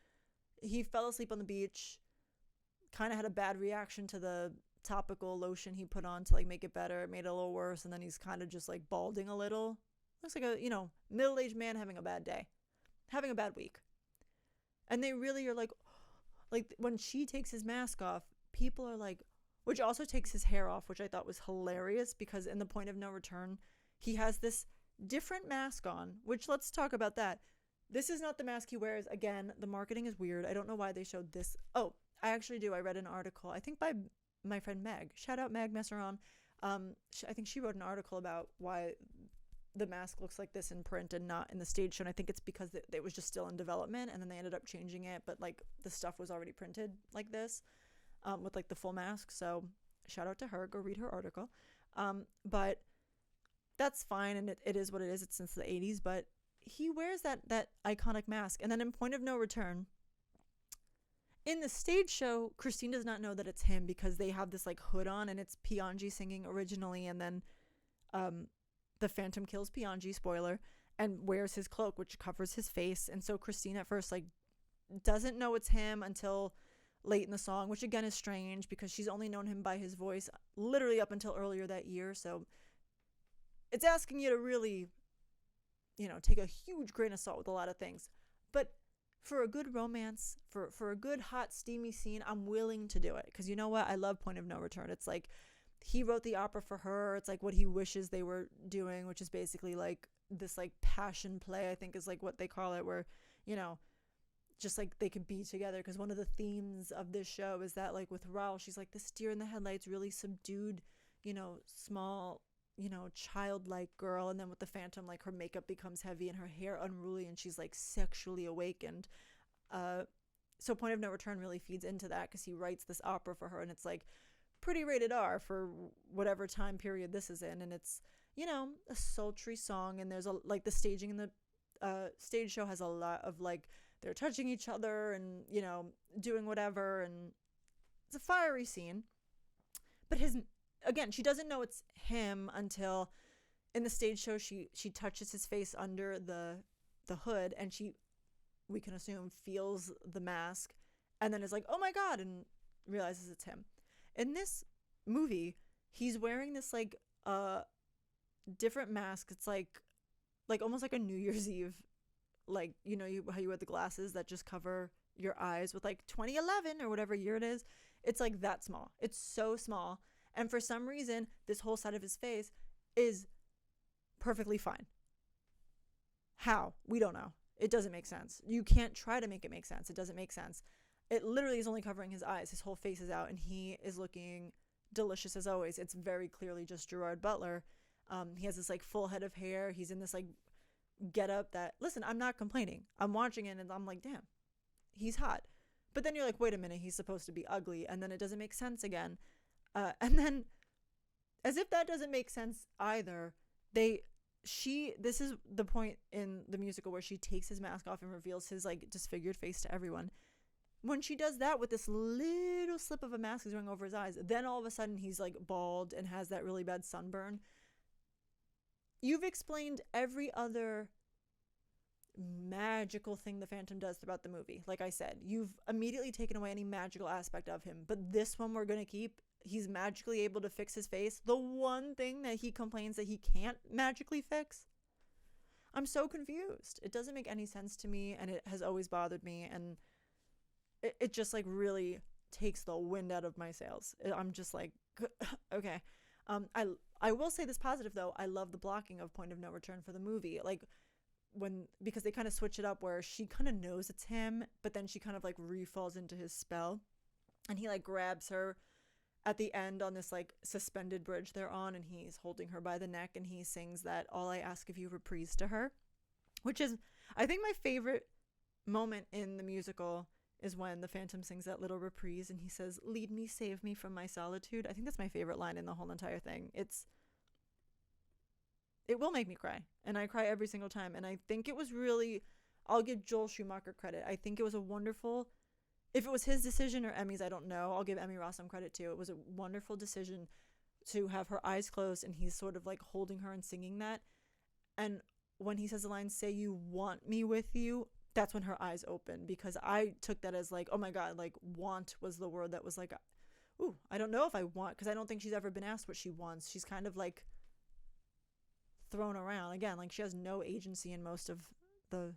he fell asleep on the beach, kind of had a bad reaction to the topical lotion he put on to, like, make it better. It made it a little worse, and then he's kind of just, like, balding a little. Looks like a, you know, middle-aged man having a bad day. Having a bad week. And they really are like, when she takes his mask off, people are like, which also takes his hair off, which I thought was hilarious because in The Point of No Return, he has this different mask on, which let's talk about that. This is not the mask he wears. Again, the marketing is weird. I don't know why they showed this. Oh, I actually do. I read an article, I think by my friend Meg. Shout out Meg Messeron. I think she wrote an article about why the mask looks like this in print and not in the stage show. And I think it's because it was just still in development and then they ended up changing it. But like the stuff was already printed like this. With like the full mask. So shout out to her. Go read her article. But that's fine. And it is what it is. It's since the 80s. But he wears that iconic mask. And then in Point of No Return, in the stage show, Christine does not know that it's him because they have this like hood on and it's Piangi singing originally. And then the Phantom kills Piangi, spoiler, and wears his cloak, which covers his face. And so Christine at first like doesn't know it's him until late in the song, which again is strange because she's only known him by his voice literally up until earlier that year. So it's asking you to really, you know, take a huge grain of salt with a lot of things. But for a good romance, for a good hot steamy scene, I'm willing to do it because you know what? I love Point of No Return. It's like he wrote the opera for her. It's like what he wishes they were doing, which is basically like this like passion play, I think is like what they call it, where, you know, just like they could be together. Because one of the themes of this show is that like with Raul, she's like this deer in the headlights, really subdued, you know, small, you know, childlike girl. And then with the Phantom, like her makeup becomes heavy and her hair unruly and she's like sexually awakened. So Point of No Return really feeds into that, because he writes this opera for her and it's like pretty rated R for whatever time period this is in. And it's, you know, a sultry song, and there's a like the staging in the stage show has a lot of like they're touching each other and, you know, doing whatever, and it's a fiery scene. But again, she doesn't know it's him until in the stage show she touches his face under the hood, and we can assume feels the mask, and then is like, oh my god, and realizes it's him. In this movie, he's wearing this like different mask. It's like almost like a New Year's Eve, like, you know, how you wear the glasses that just cover your eyes with like 2011 or whatever year it is. It's like that small. It's so small. And for some reason, this whole side of his face is perfectly fine. How? We don't know. It doesn't make sense. You can't try to make it make sense. It doesn't make sense. It literally is only covering his eyes. His whole face is out and he is looking delicious as always. It's very clearly just Gerard Butler. He has this like full head of hair. He's in this like get up that, listen, I'm not complaining. I'm watching it and I'm like, damn, he's hot. But then you're like, wait a minute, he's supposed to be ugly. And then it doesn't make sense again. And then as if that doesn't make sense either, this is the point in the musical where she takes his mask off and reveals his like disfigured face to everyone. When she does that with this little slip of a mask he's wearing over his eyes, then all of a sudden he's like bald and has that really bad sunburn. You've explained every other magical thing the Phantom does throughout the movie. Like I said, you've immediately taken away any magical aspect of him. But this one we're going to keep. He's magically able to fix his face. The one thing that he complains that he can't magically fix. I'm so confused. It doesn't make any sense to me, and it has always bothered me. And it just like really takes the wind out of my sails. I'm just like, okay. I will say this positive though. I love the blocking of Point of No Return for the movie. Like because they kind of switch it up where she kind of knows it's him, but then she kind of like re-falls into his spell, and he like grabs her at the end on this like suspended bridge they're on, and he's holding her by the neck and he sings that All I Ask of You reprise to her, which is, I think, my favorite moment in the musical is when the Phantom sings that little reprise and he says, lead me, save me from my solitude. I think that's my favorite line in the whole entire thing. It will make me cry, and I cry every single time. And I think it was really, I'll give Joel Schumacher credit. I think it was a wonderful, if it was his decision or Emmy's, I don't know. I'll give Emmy Ross some credit too. It was a wonderful decision to have her eyes closed and he's sort of like holding her and singing that. And when he says the line, say you want me with you, that's when her eyes open, because I took that as like, oh my God, like want was the word that was like, ooh, I don't know if I want, because I don't think she's ever been asked what she wants. She's kind of like thrown around again, like she has no agency in most of the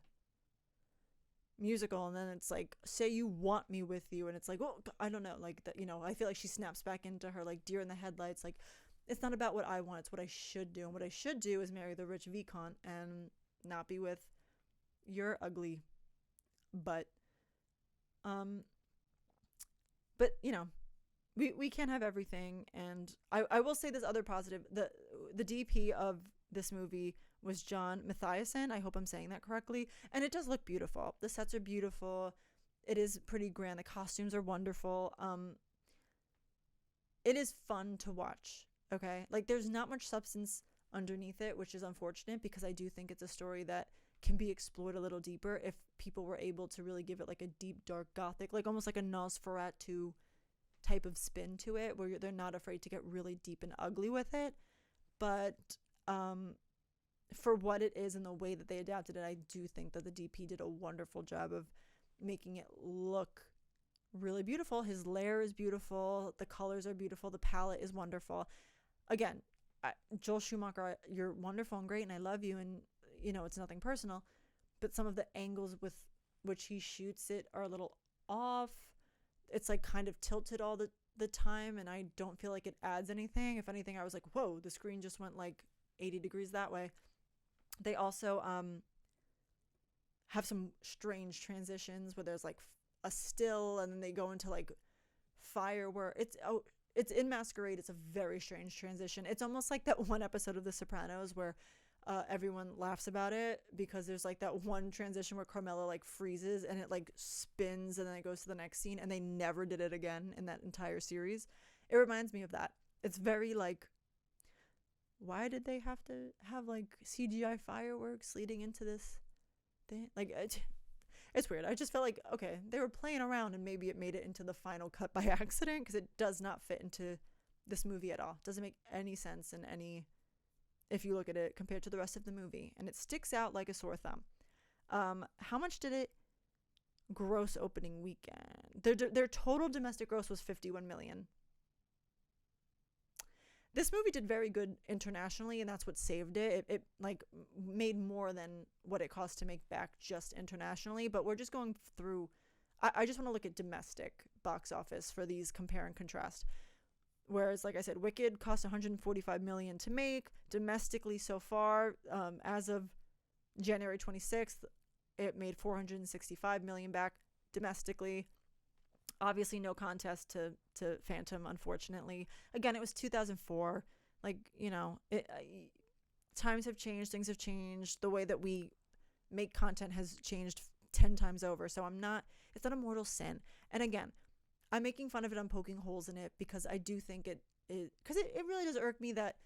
musical. And then it's like, say you want me with you, and it's like, oh, I don't know, like that, you know. I feel like she snaps back into her like deer in the headlights, like it's not about what I want, it's what I should do, and what I should do is marry the rich vicomte and not be with your ugly butt. But you know, we can't have everything. And I will say this other positive, the DP of this movie was John Mathiasen. I hope I'm saying that correctly. And it does look beautiful. The sets are beautiful. It is pretty grand. The costumes are wonderful. It is fun to watch. Okay. Like there's not much substance underneath it, which is unfortunate, because I do think it's a story that can be explored a little deeper if people were able to really give it like a deep, dark gothic, like almost like a Nosferatu type of spin to it, where they're not afraid to get really deep and ugly with it. But for what it is and the way that they adapted it, I do think that the DP did a wonderful job of making it look really beautiful. His lair is beautiful. The colors are beautiful. The palette is wonderful. Again, Joel Schumacher, you're wonderful and great, and I love you, and you know, it's nothing personal, but some of the angles with which he shoots it are a little off. It's like kind of tilted all the time, and I don't feel like it adds anything. If anything, I was like, whoa, the screen just went like 80 degrees that way. They also have some strange transitions where there's like a still and then they go into like firework. It's in Masquerade. It's a very strange transition. It's almost like that one episode of The Sopranos where everyone laughs about it because there's like that one transition where Carmela like freezes and it like spins and then it goes to the next scene, and they never did it again in that entire series. It reminds me of that. It's very like, why did they have to have like CGI fireworks leading into this thing? Like, it's weird. I just felt like, okay, they were playing around and maybe it made it into the final cut by accident, because it does not fit into this movie at all. It doesn't make any sense in any, if you look at it compared to the rest of the movie, and it sticks out like a sore thumb. How much did it gross opening weekend? Their total domestic gross was 51 million. This movie did very good internationally, and that's what saved it. It like made more than what it cost to make back just internationally. But we're just going through. I just want to look at domestic box office for these compare and contrast. Whereas, like I said, Wicked cost 145 million to make domestically so far. As of January 26th, it made 465 million back domestically. Obviously no contest to Phantom, unfortunately. Again, it was 2004. Like, you know, times have changed, things have changed. The way that we make content has changed 10 times over. So it's not a mortal sin. And again, I'm making fun of it, I'm poking holes in it because I do think it really does irk me that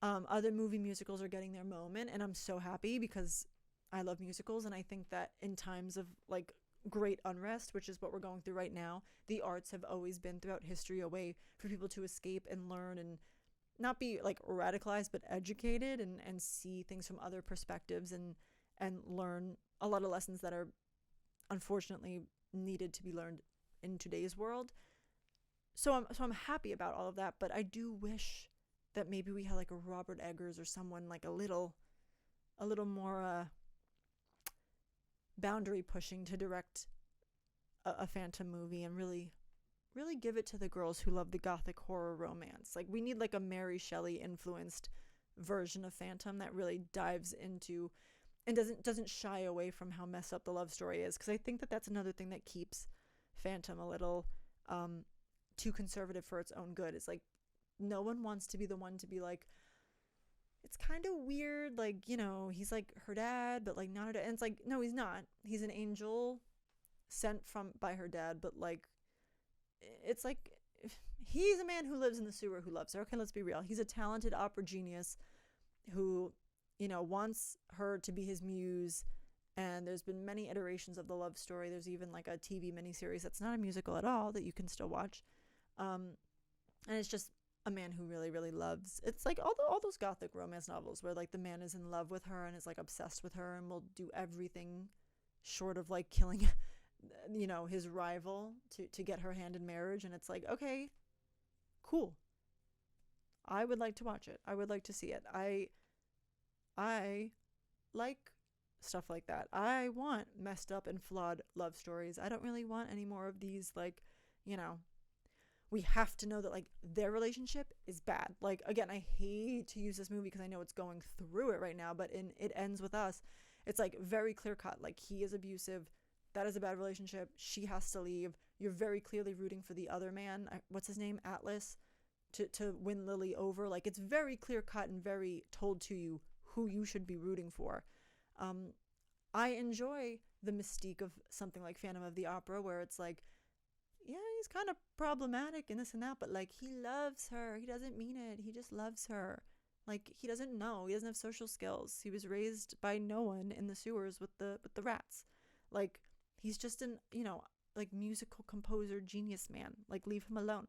other movie musicals are getting their moment, and I'm so happy because I love musicals, and I think that in times of like great unrest, which is what we're going through right now, the arts have always been throughout history a way for people to escape and learn and not be like radicalized but educated and see things from other perspectives and learn a lot of lessons that are unfortunately needed to be learned in today's world. So I'm happy about all of that, but I do wish that maybe we had like a Robert Eggers or someone like a little more boundary pushing to direct a Phantom movie and really give it to the girls who love the gothic horror romance. Like, we need like a Mary Shelley influenced version of Phantom that really dives into and doesn't shy away from how messed up the love story is, because I think that that's another thing that keeps Phantom a little too conservative for its own good. It's like no one wants to be the one to be like, it's kind of weird, like, you know, he's like her dad, but like not her dad. And it's like, no, he's not. He's an angel sent by her dad, but like, it's like, he's a man who lives in the sewer who loves her. Okay, let's be real. He's a talented opera genius who, you know, wants her to be his muse. And there's been many iterations of the love story. There's even like a TV miniseries that's not a musical at all that you can still watch. And it's just a man who really, really loves. It's like all those gothic romance novels where like the man is in love with her and is like obsessed with her and will do everything short of like killing, you know, his rival to get her hand in marriage. And it's like, okay, cool. I would like to watch it. I would like to see it. I like stuff like that. I want messed up and flawed love stories. I don't really want any more of these, like, you know, we have to know that like their relationship is bad. Like, again, I hate to use this movie because I know it's going through it right now, but It Ends With Us, it's like very clear cut. Like, he is abusive. That is a bad relationship. She has to leave. You're very clearly rooting for the other man. What's his name? Atlas, to win Lily over. Like, it's very clear cut and very told to you who you should be rooting for. I enjoy the mystique of something like Phantom of the Opera, where it's like, yeah, he's kind of problematic and this and that, but like, he loves her. He doesn't mean it. He just loves her. Like, he doesn't know. He doesn't have social skills. He was raised by no one in the sewers with the rats. Like, he's just an, you know, like, musical composer genius man. Like, leave him alone.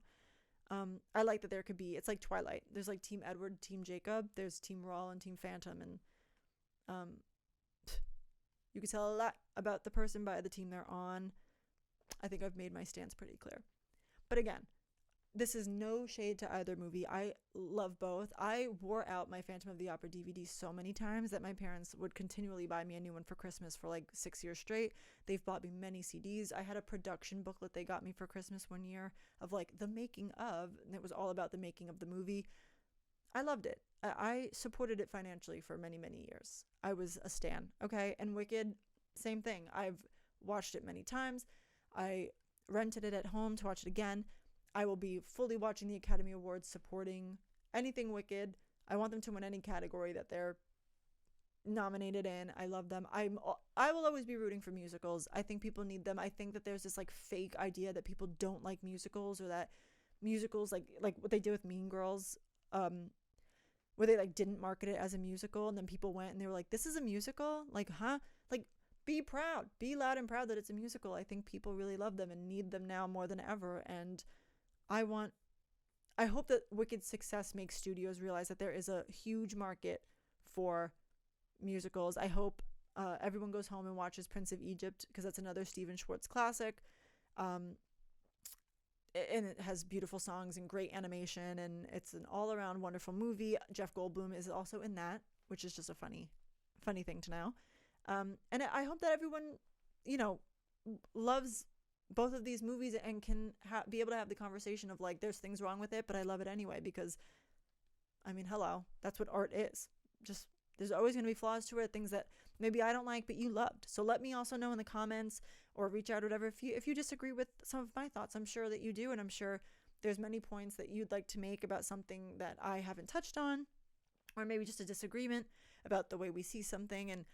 I like that there could be, it's like Twilight. There's like Team Edward, Team Jacob. There's Team Rawl and Team Phantom, and you can tell a lot about the person by the team they're on. I think I've made my stance pretty clear. But again, this is no shade to either movie. I love both. I wore out my Phantom of the Opera DVD so many times that my parents would continually buy me a new one for Christmas for like 6 years straight. They've bought me many CDs. I had a production booklet they got me for Christmas one year of like the making of, and it was all about the making of the movie. I loved it. I supported it financially for many, many years. I was a stan, okay? And Wicked, same thing. I've watched it many times. I rented it at home to watch it again. I will be fully watching the Academy Awards, supporting anything Wicked. I want them to win any category that they're nominated in. I love them. I will always be rooting for musicals. I think people need them. I think that there's this like fake idea that people don't like musicals, or that musicals like what they did with Mean Girls, where they like didn't market it as a musical, and then people went and they were like, this is a musical? Like, huh? Like, be proud, be loud and proud that it's a musical. I think people really love them and need them now more than ever. And I hope that Wicked's success makes studios realize that there is a huge market for musicals. I hope everyone goes home and watches Prince of Egypt, because that's another Stephen Schwartz classic. And it has beautiful songs and great animation, and it's an all-around wonderful movie. Jeff Goldblum is also in that, which is just a funny thing to know. And I hope that everyone, loves both of these movies and can be able to have the conversation of like, there's things wrong with it, but I love it anyway, because, I mean, hello, that's what art is. Just, there's always going to be flaws to it, things that maybe I don't like, but you loved. So let me also know in the comments, or reach out, or whatever, if you disagree with some of my thoughts. I'm sure that you do, and I'm sure there's many points that you'd like to make about something that I haven't touched on, or maybe just a disagreement about the way we see something. And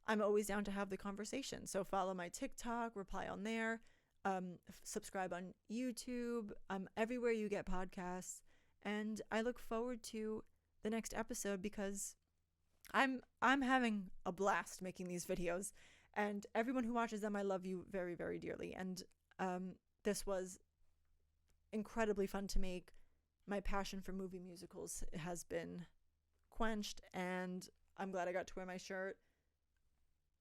I'm always down to have the conversation. So follow my TikTok, reply on there, subscribe on YouTube, everywhere you get podcasts. And I look forward to the next episode, because I'm having a blast making these videos, and everyone who watches them, I love you very, very dearly. And this was incredibly fun to make. My passion for movie musicals has been quenched, and I'm glad I got to wear my shirt.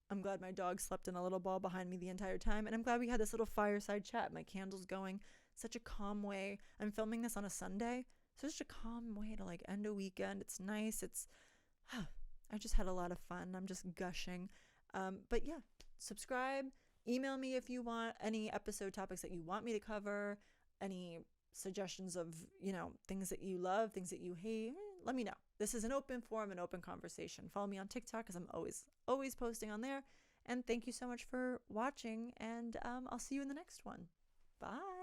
I'm glad my dog slept in a little ball behind me the entire time, and I'm glad we had this little fireside chat. My candle's going. Such a calm way. I'm filming this on a Sunday, so it's such a calm way to like end a weekend. It's nice. I just had a lot of fun. I'm just gushing. But yeah, subscribe. Email me if you want any episode topics that you want me to cover, any suggestions of, things that you love, things that you hate. Let me know. This is an open forum, an open conversation. Follow me on TikTok, because I'm always posting on there. And thank you so much for watching, and I'll see you in the next one. Bye.